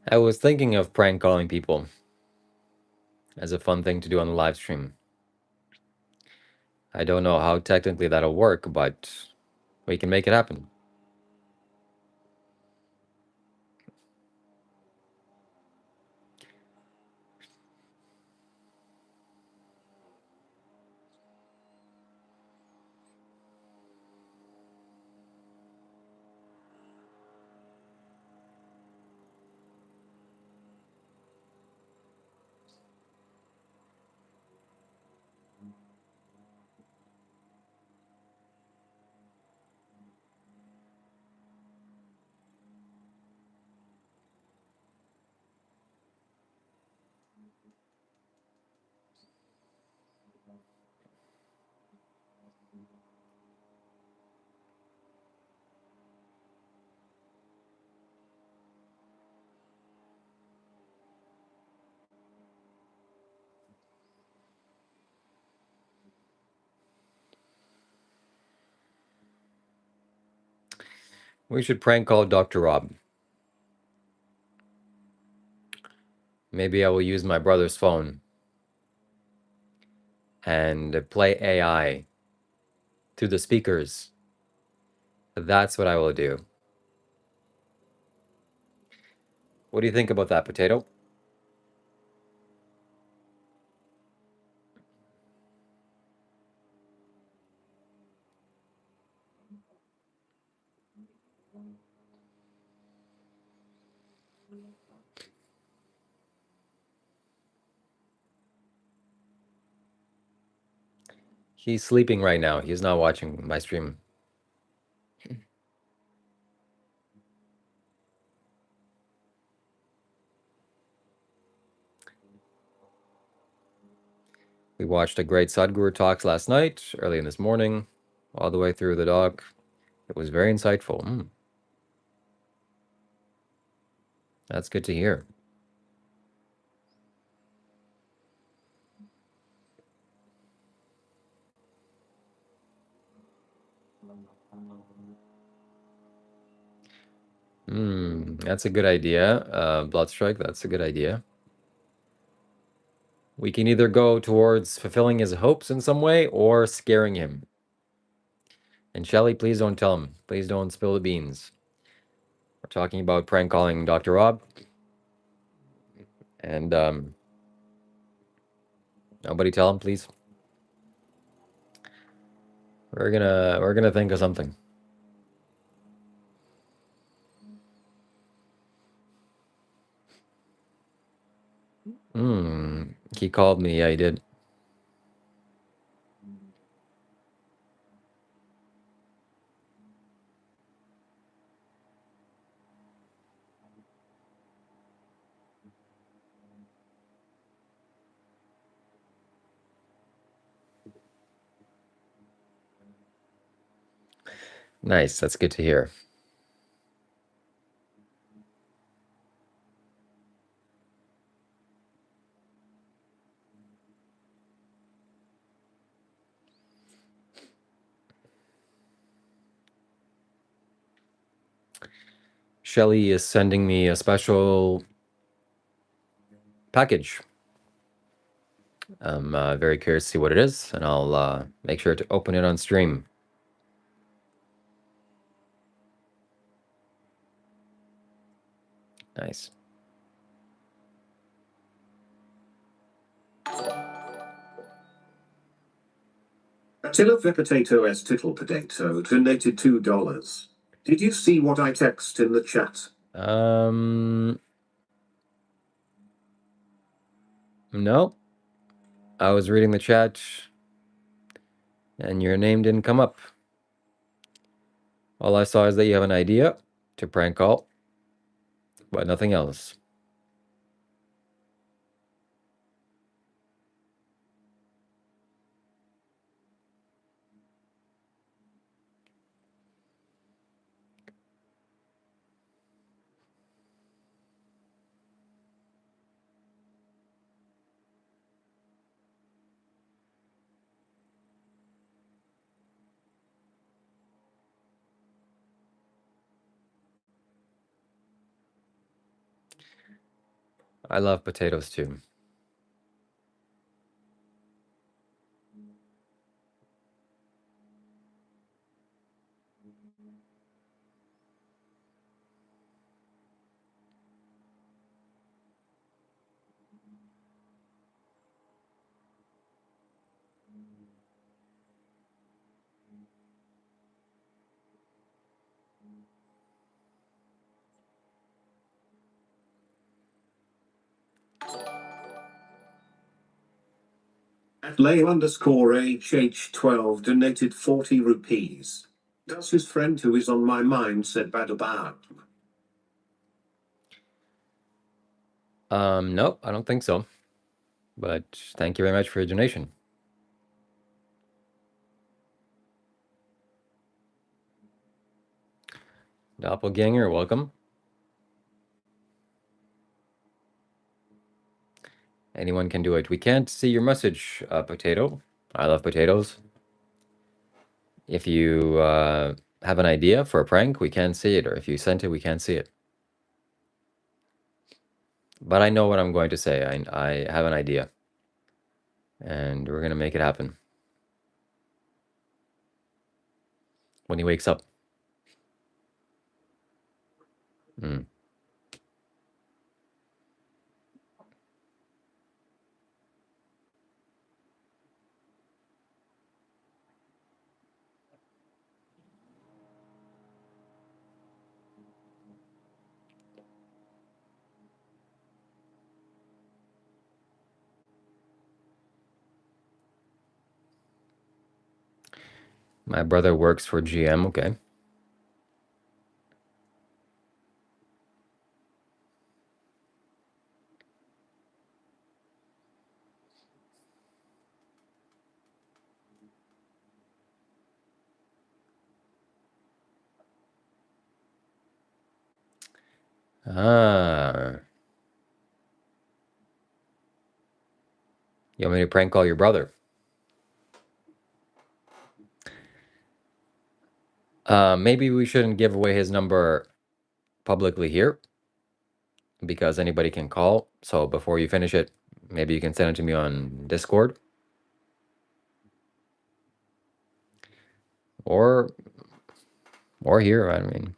I was thinking of prank calling people as a fun thing to do on the live stream. I don't know how technically that'll work, but we can make it happen. We should prank call Dr. Rob. Maybe I will use my brother's phone and play AI to the speakers. That's what I will do. What do you think about that, Potato? He's sleeping right now. He's not watching my stream. We watched a great Sadhguru talks last night, early in this morning, all the way through the doc. It was very insightful. That's good to hear. That's a good idea. Bloodstrike, that's a good idea. We can either go towards fulfilling his hopes in some way or scaring him. And Shelly, please don't tell him. Please don't spill the beans. We're talking about prank calling Dr. Rob. And nobody tell him, please. We're gonna think of something. He called me. Yeah, he did. Nice. That's good to hear. Shelly is sending me a special package. I'm very curious to see what it is, and I'll make sure to open it on stream. Nice. Attila Potato S Tittle Potato donated $2. Did you see what I text in the chat? No. I was reading the chat, and your name didn't come up. All I saw is that you have an idea to prank call, but nothing else. I love potatoes too. At lay_HH12 donated 40 rupees. Does his friend who is on my mind said bad about? Nope, I don't think so. But thank you very much for your donation. Doppelganger, welcome. Anyone can do it. We can't see your message, Potato. I love potatoes. If you have an idea for a prank, we can't see it. Or if you sent it, we can't see it. But I know what I'm going to say. I have an idea. And we're going to make it happen. When he wakes up. My brother works for GM. Okay. Ah. You want me to prank call your brother? Maybe we shouldn't give away his number publicly here because anybody can call. So before you finish it, Maybe you can send it to me on Discord. Or here, I mean.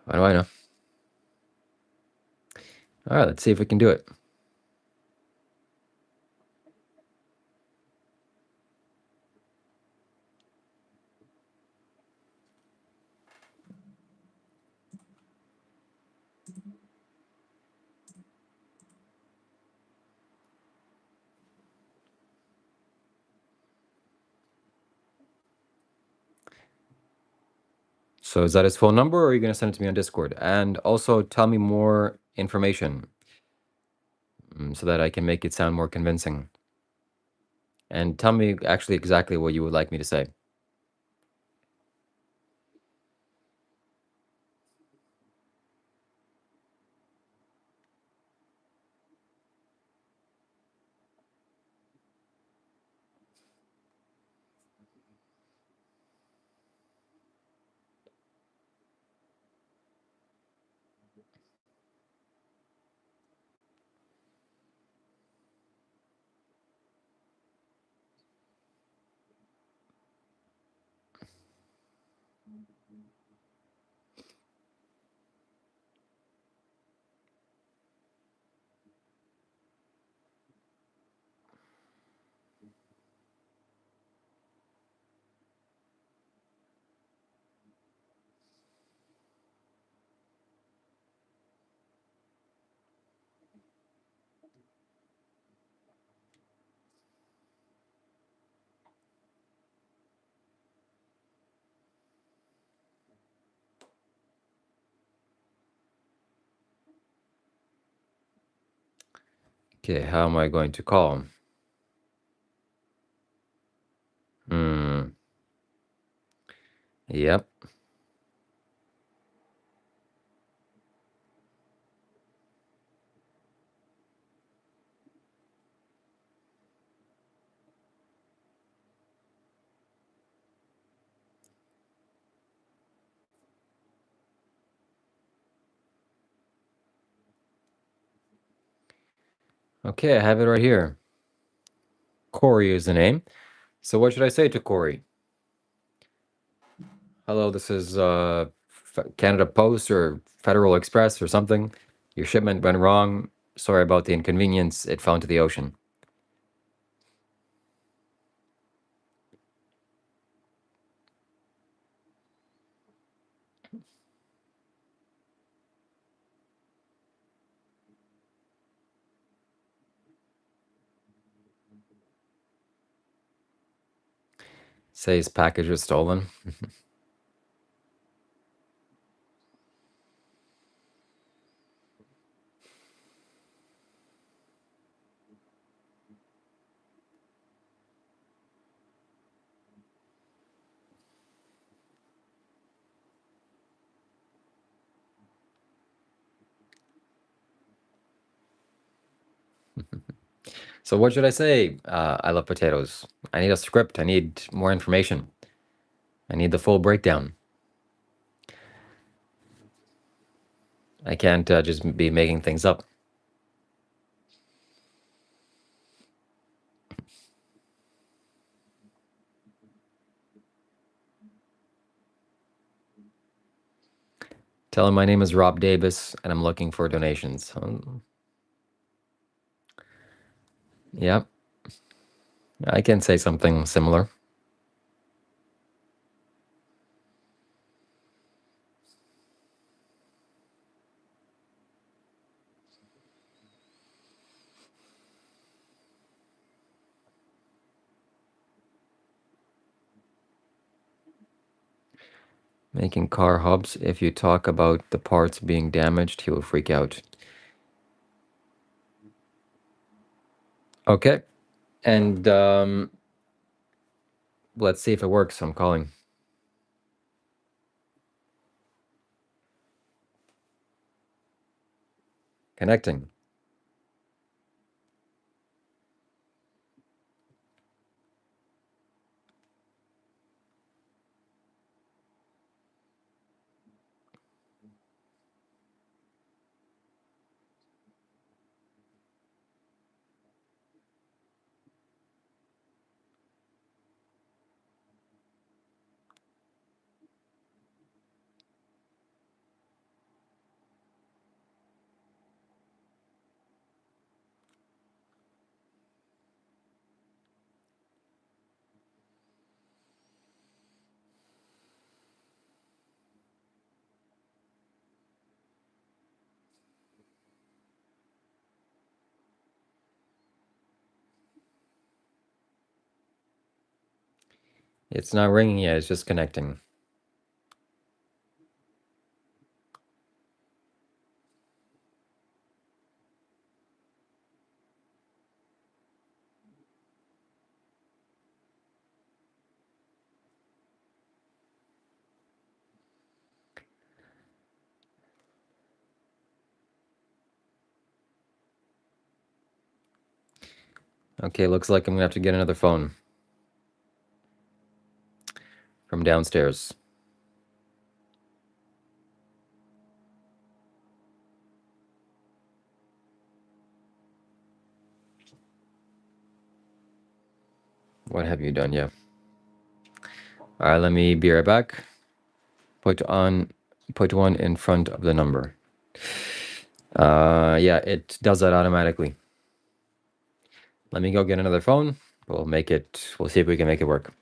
What do I know? All right, let's see if we can do it. So is that his phone number, or are you going to send it to me on Discord? And also tell me more information so that I can make it sound more convincing. And tell me actually exactly what you would like me to say. Okay, how am I going to call? Yep. Okay, I have it right here. Corey is the name. So what should I say to Corey? Hello, this is Canada Post or Federal Express or something. Your shipment went wrong. Sorry about the inconvenience. It fell into the ocean. Say his package was stolen. So what should I say? I love potatoes. I need a script. I need more information. I need the full breakdown. I can't just be making things up. Tell him my name is Rob Davis and I'm looking for donations. Yep, I can say something similar. Making car hubs. If you talk about the parts being damaged, he will freak out. Okay. And let's see if it works. I'm calling. Connecting. It's not ringing yet, it's just connecting. Okay, looks like I'm gonna have to get another phone from downstairs. What have you done? Yeah. All right, let me be right back. Put one in front of the number. Yeah, it does that automatically. Let me go get another phone. We'll see if we can make it work.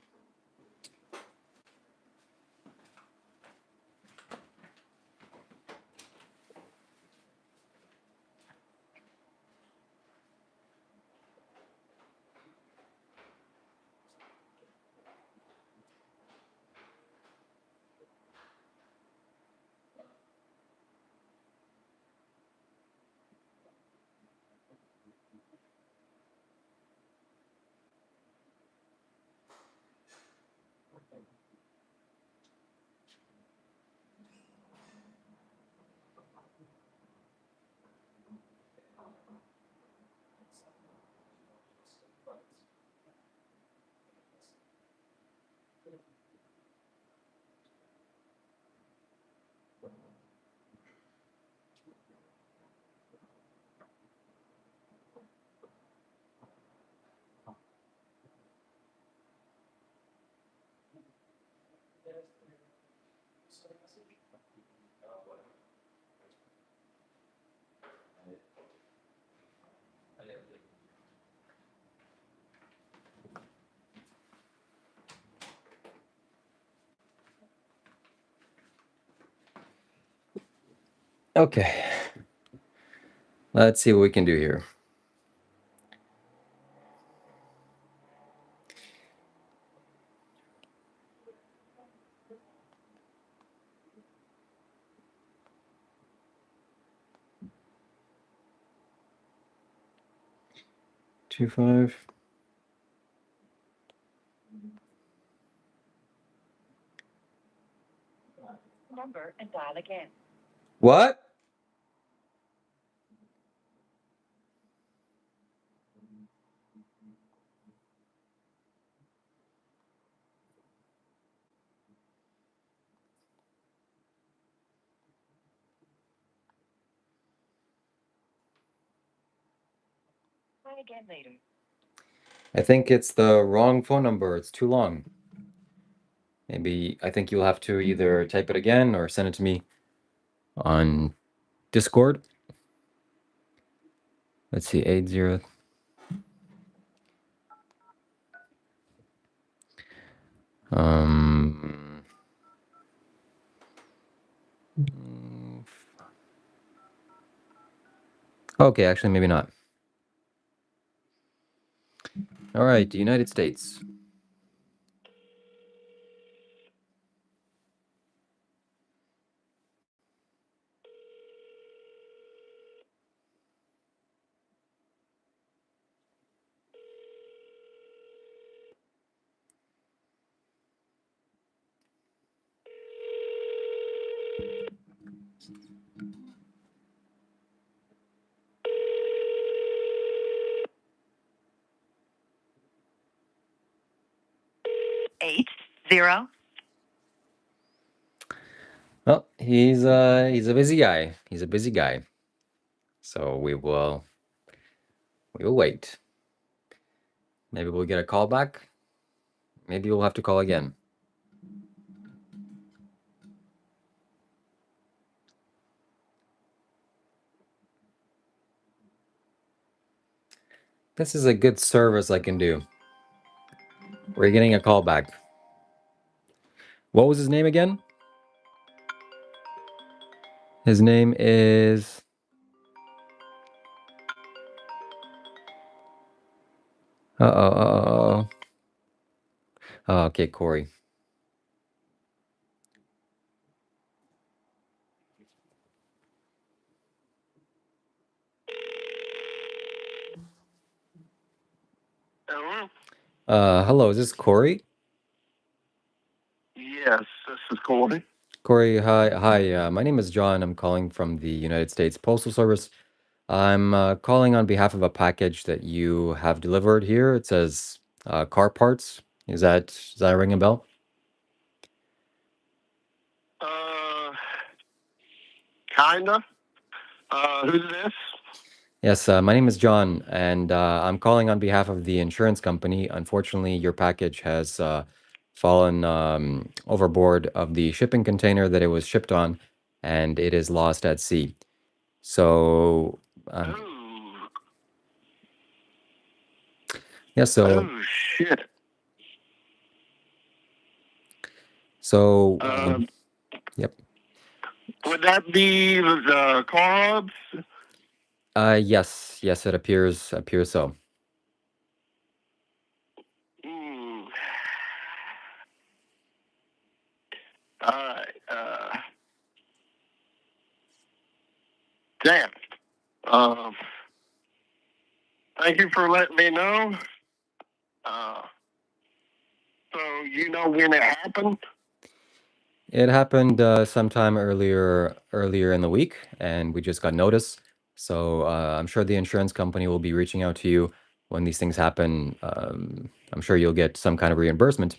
Okay. Let's see what we can do here. Two five. Number and dial again. What? Try again later. I think it's the wrong phone number. It's too long. Maybe I think you'll have to either type it again or send it to me on Discord. Let's see, 80. Um. Okay, actually, maybe not. All right, the United States. Eight zero. Well, he's a busy guy. He's a busy guy. So we will wait. Maybe we'll get a call back. Maybe we'll have to call again. This is a good service I can do. We're getting a call back. What was his name again? His name is... Uh-oh. Okay, Corey. Hello? Hello, is this Corey? Yes, this is Corey. Corey, hi. My name is John. I'm calling from the United States Postal Service. I'm calling on behalf of a package that you have delivered here. It says car parts. Does that ring a bell? Uh, kinda. Who's this? Yes, my name is John, and I'm calling on behalf of the insurance company. Unfortunately, your package has fallen overboard of the shipping container that it was shipped on, and it is lost at sea. So, um, Oh, yeah, so, oh shit. so, Um, yep. would that be the carbs? Yes, it appears so. Hmm. Alright, damn. Um, thank you for letting me know. Uh, so you know when it happened? It happened sometime earlier in the week, and we just got notice. So I'm sure the insurance company will be reaching out to you when these things happen. I'm sure you'll get some kind of reimbursement.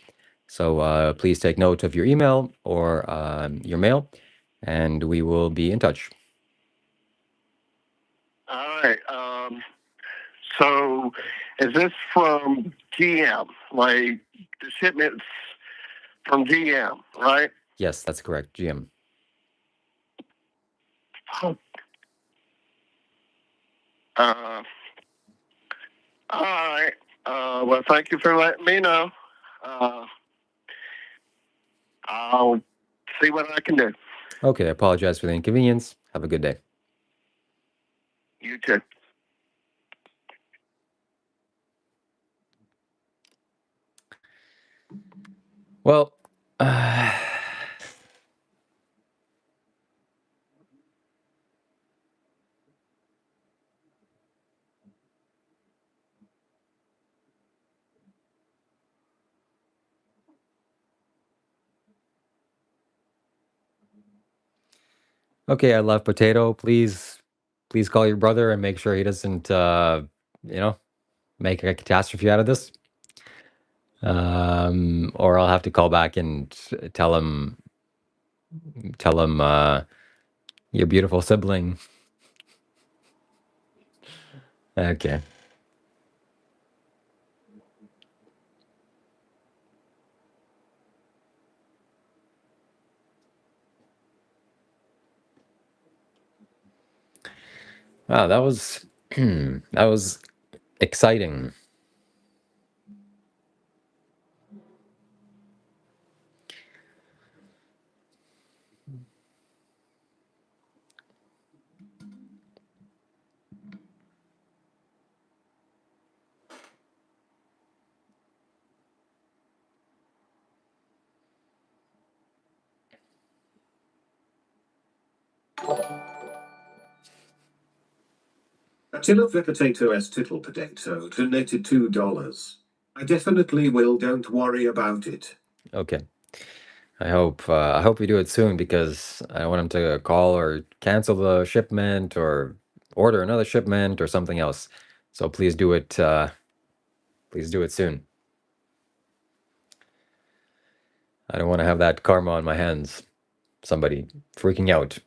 So please take note of your email or your mail, and we will be in touch. Alright, so is this from GM? Like the shipments from GM, right? Yes, that's correct, GM. Oh, Uh, all right. Well, thank you for letting me know. Uh, I'll see what I can do. Okay, I apologize for the inconvenience. Have a good day. You too. Well, okay, I love potato. Please call your brother and make sure he doesn't, you know, make a catastrophe out of this. Or I'll have to call back and tell him your beautiful sibling. Okay. Wow, that was that was exciting. Attila Potato S Tittle Potato donated $2. I definitely will, don't worry about it. Okay. I hope we do it soon because I don't want him to call or cancel the shipment or order another shipment or something else. So please do it soon. I don't want to have that karma on my hands. Somebody freaking out.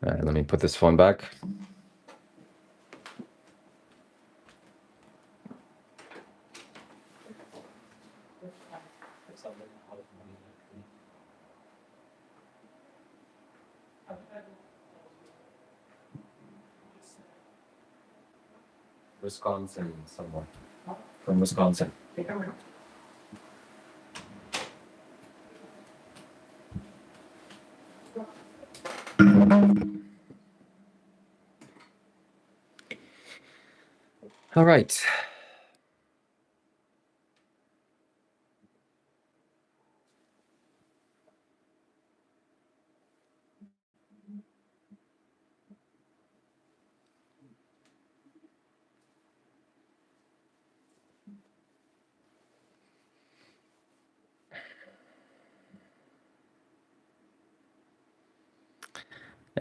All right, let me put this phone back. Wisconsin, somewhere from Wisconsin. All right.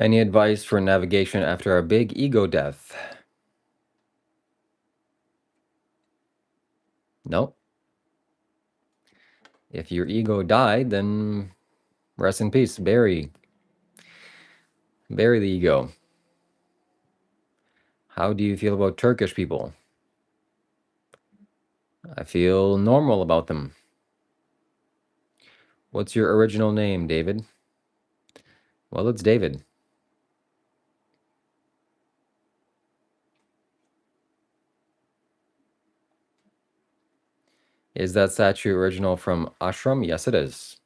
Any advice for navigation after a big ego death? No. If your ego died, then rest in peace. Bury the ego. How do you feel about Turkish people? I feel normal about them. What's your original name, David? Well, it's David. Is that statue original from Ashram? Yes, it is.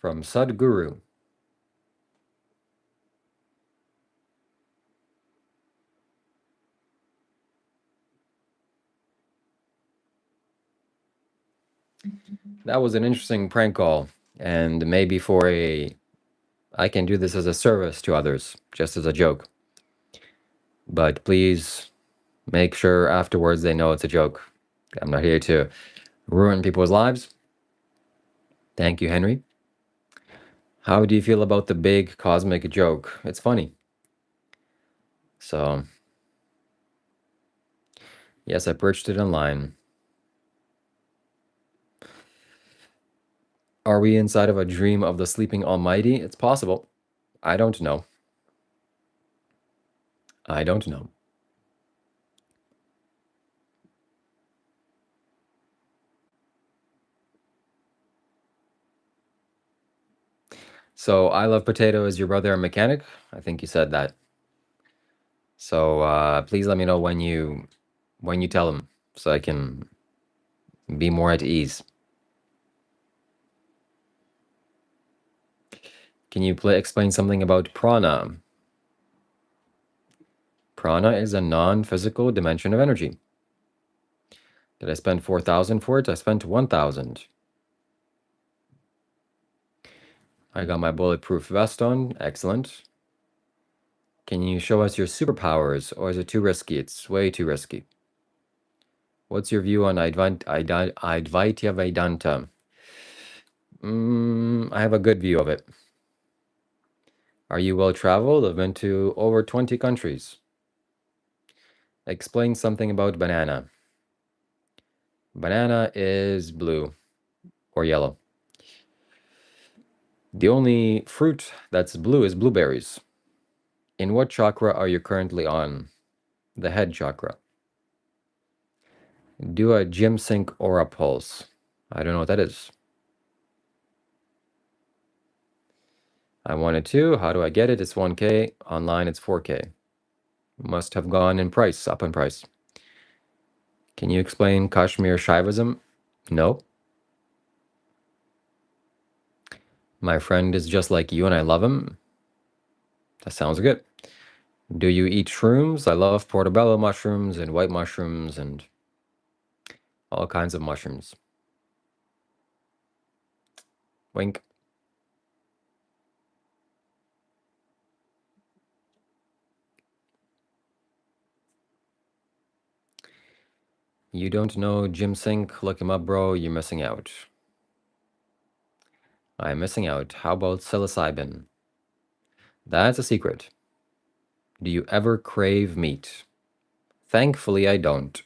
From Sadhguru. That was an interesting prank call, and maybe I can do this as a service to others, just as a joke. But please make sure afterwards they know it's a joke. I'm not here to ruin people's lives. Thank you, Henry. How do you feel about the big cosmic joke? It's funny. So, yes, I purchased it online. Are we inside of a dream of the sleeping almighty? It's possible. I don't know. I don't know. So, I love potato. Is your brother a mechanic? I think you said that. So, please let me know when you tell him so I can be more at ease. Can you explain something about prana? Prana is a non-physical dimension of energy. Did I spend 4,000 for it? I spent 1,000. I got my bulletproof vest on. Excellent. Can you show us your superpowers, or is it too risky? It's way too risky. What's your view on Advaita Vedanta? I have a good view of it. Are you well-traveled? I've been to over 20 countries. Explain something about banana. Banana is blue or yellow. The only fruit that's blue is blueberries. In what chakra are you currently on? The head chakra. Do a gym sync aura pulse. I don't know what that is. I wanted to. How do I get it? It's 1K. Online, it's 4K. Must have gone in price, up in price. Can you explain Kashmir Shaivism? No. My friend is just like you and I love him. That sounds good. Do you eat shrooms? I love portobello mushrooms and white mushrooms and all kinds of mushrooms. Wink. You don't know Jim Sink? Look him up, bro. You're missing out. I'm missing out. How about psilocybin? That's a secret. Do you ever crave meat? Thankfully, I don't.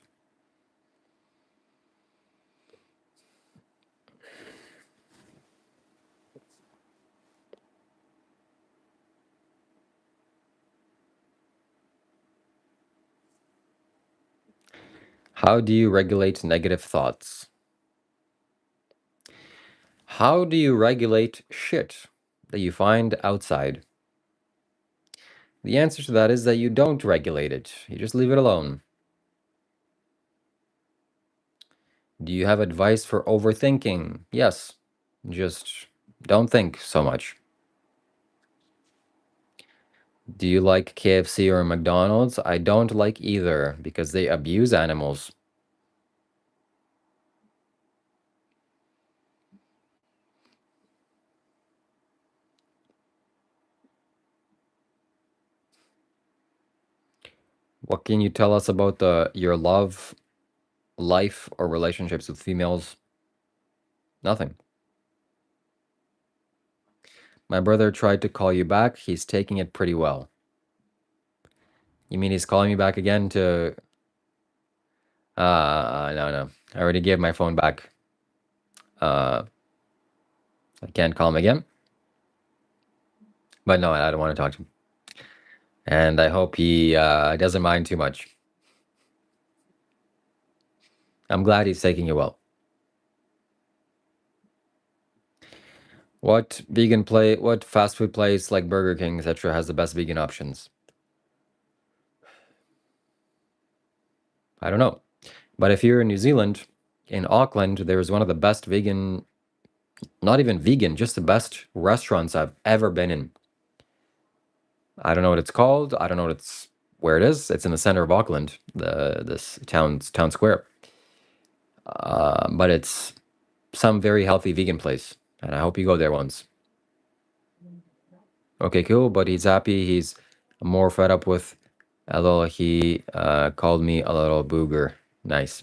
How do you regulate negative thoughts? How do you regulate shit that you find outside? The answer to that is that you don't regulate it. You just leave it alone. Do you have advice for overthinking? Yes. Just don't think so much. Do you like KFC or McDonald's? I don't like either because they abuse animals. What can you tell us about your love life or relationships with females? Nothing. My brother tried to call you back. He's taking it pretty well. You mean he's calling me back again to... no. I already gave my phone back. I can't call him again. But no, I don't want to talk to him. And I hope he doesn't mind too much. I'm glad he's taking it well. What fast food place like Burger King, etc. has the best vegan options? I don't know. But if you're in New Zealand, in Auckland, there's one of the best vegan, not even vegan, just the best restaurants I've ever been in. I don't know what it's called. I don't know where it is. It's in the center of Auckland, this town square. But it's some very healthy vegan place, and I hope you go there once. Okay, cool. But he's happy. He's more fed up with he called me a little booger. Nice.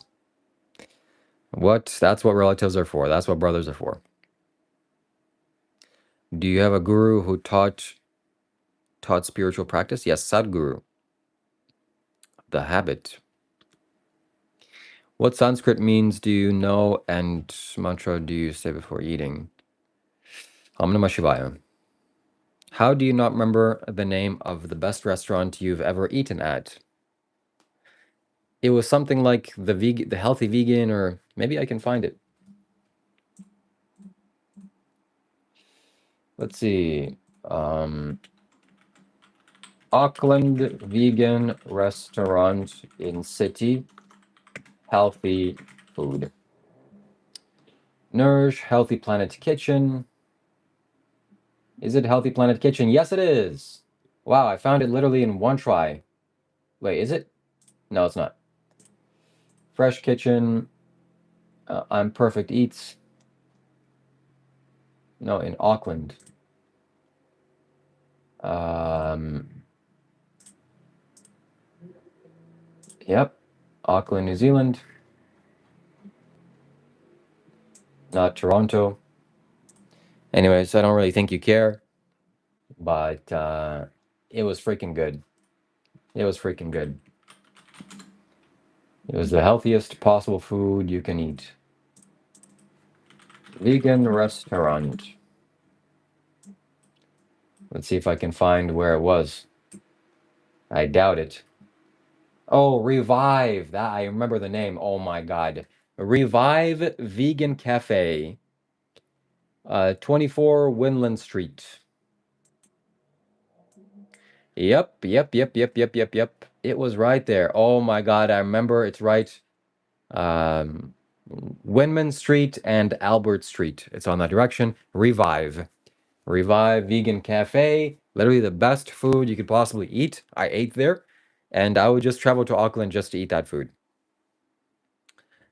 That's what relatives are for. That's what brothers are for. Do you have a guru who taught spiritual practice? Yes, Sadhguru. The habit. What Sanskrit means do you know, and mantra do you say before eating? Om Namah Shivaya. How do you not remember the name of the best restaurant you've ever eaten at? It was something like the healthy vegan, or maybe I can find it. Let's see. Auckland vegan restaurant in city. Healthy food. Nourish Healthy Planet Kitchen. Is it Healthy Planet Kitchen? Yes, it is. Wow, I found it literally in one try. Wait, is it? No, it's not. Fresh Kitchen. I'm Perfect Eats. No, in Auckland. Yep. Auckland, New Zealand. Not Toronto. Anyways, I don't really think you care. But it was freaking good. It was freaking good. It was the healthiest possible food you can eat. Vegan restaurant. Let's see if I can find where it was. I doubt it. Oh, Revive. That I remember the name. Oh my God. Revive Vegan Cafe. 24 Winland Street. Yep. It was right there. Oh my God. I remember it's right. Winman Street and Albert Street. It's on that direction. Revive Vegan Cafe. Literally the best food you could possibly eat. I ate there, and I would just travel to Auckland just to eat that food.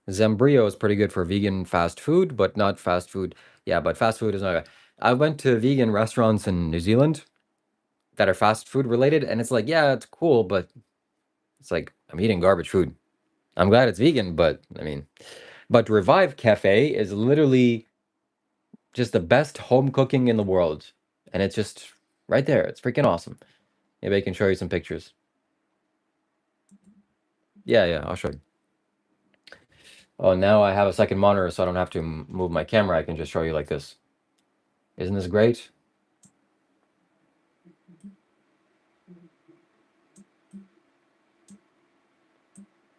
Zambrio is pretty good for vegan fast food, but not fast food. Yeah, but fast food is not. I went to vegan restaurants in New Zealand that are fast food related, and it's like, yeah, it's cool, but it's like I'm eating garbage food. I'm glad it's vegan, but I mean, but Revive Cafe is literally just the best home cooking in the world. And it's just right there. It's freaking awesome. Maybe I can show you some pictures. Yeah, I'll show you. Oh, now I have a second monitor, so I don't have to move my camera. I can just show you like this. Isn't this great?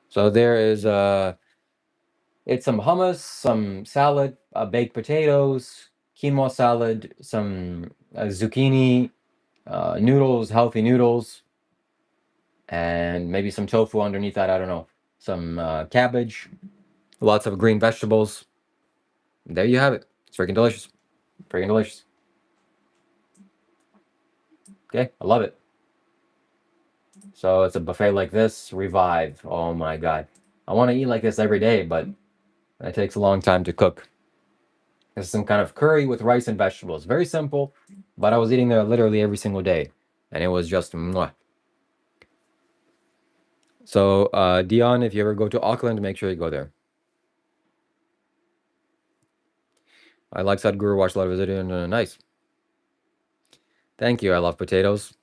So there is it's some hummus, some salad, baked potatoes, quinoa salad, some zucchini, noodles, healthy noodles, and maybe some tofu underneath that. I don't know. Some cabbage, lots of green vegetables. There you have it. It's freaking delicious. Freaking delicious. Okay, I love it. So it's a buffet like this. Revive. Oh my god. I want to eat like this every day, but it takes a long time to cook. It's some kind of curry with rice and vegetables. Very simple, but I was eating there literally every single day, and it was just mwah. So, Dion, if you ever go to Auckland, make sure you go there. I like Sadhguru, watch a lot of his videos. Nice. Thank you. I love potatoes.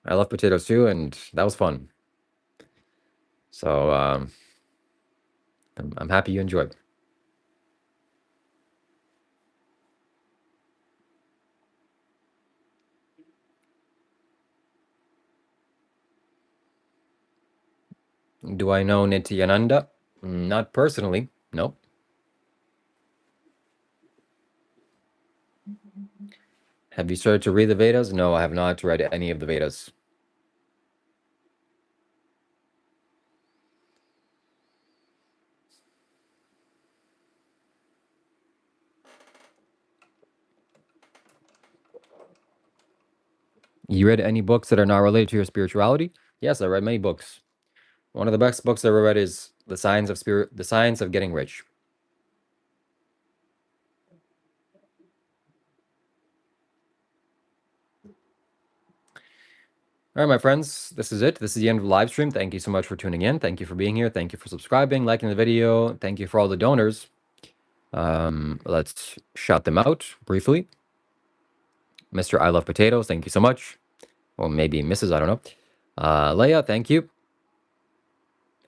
I love potatoes too, and that was fun. So, I'm happy you enjoyed. Do I know Nityananda? Not personally. Nope. Have you started to read the Vedas? No, I have not read any of the Vedas. You read any books that are not related to your spirituality? Yes, I read many books. One of the best books I ever read is The Science of The Science of Getting Rich. All right, my friends, this is it. This is the end of the live stream. Thank you so much for tuning in. Thank you for being here. Thank you for subscribing, liking the video. Thank you for all the donors. Let's shout them out briefly. Mr. I Love Potatoes, thank you so much. Or maybe Mrs. I don't know. Leia, thank you.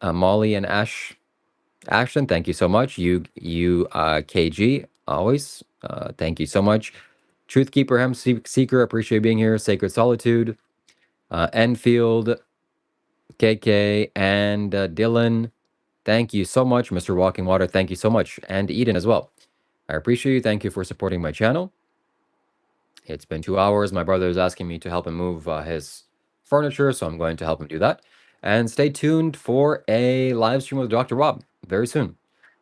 Molly and Ashton, thank you so much. KG, always. Thank you so much. Truthkeeper, Hem Seeker, appreciate being here. Sacred Solitude, Enfield, KK, and Dylan. Thank you so much. Mr. Walking Water, thank you so much. And Eden as well. I appreciate you. Thank you for supporting my channel. It's been 2 hours. My brother is asking me to help him move his furniture, so I'm going to help him do that. And stay tuned for a live stream with Dr. Rob very soon.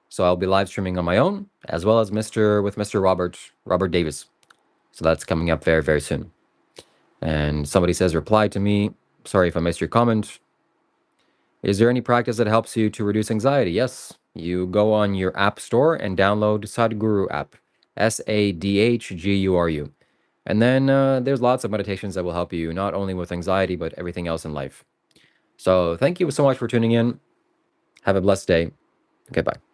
So I'll be live streaming on my own, as well as Mr. Robert Davis. So that's coming up very, very soon. And somebody says, reply to me. Sorry if I missed your comment. Is there any practice that helps you to reduce anxiety? Yes. You go on your app store and download Sadhguru app. Sadhguru. And then there's lots of meditations that will help you, not only with anxiety, but everything else in life. So thank you so much for tuning in. Have a blessed day. Okay, bye.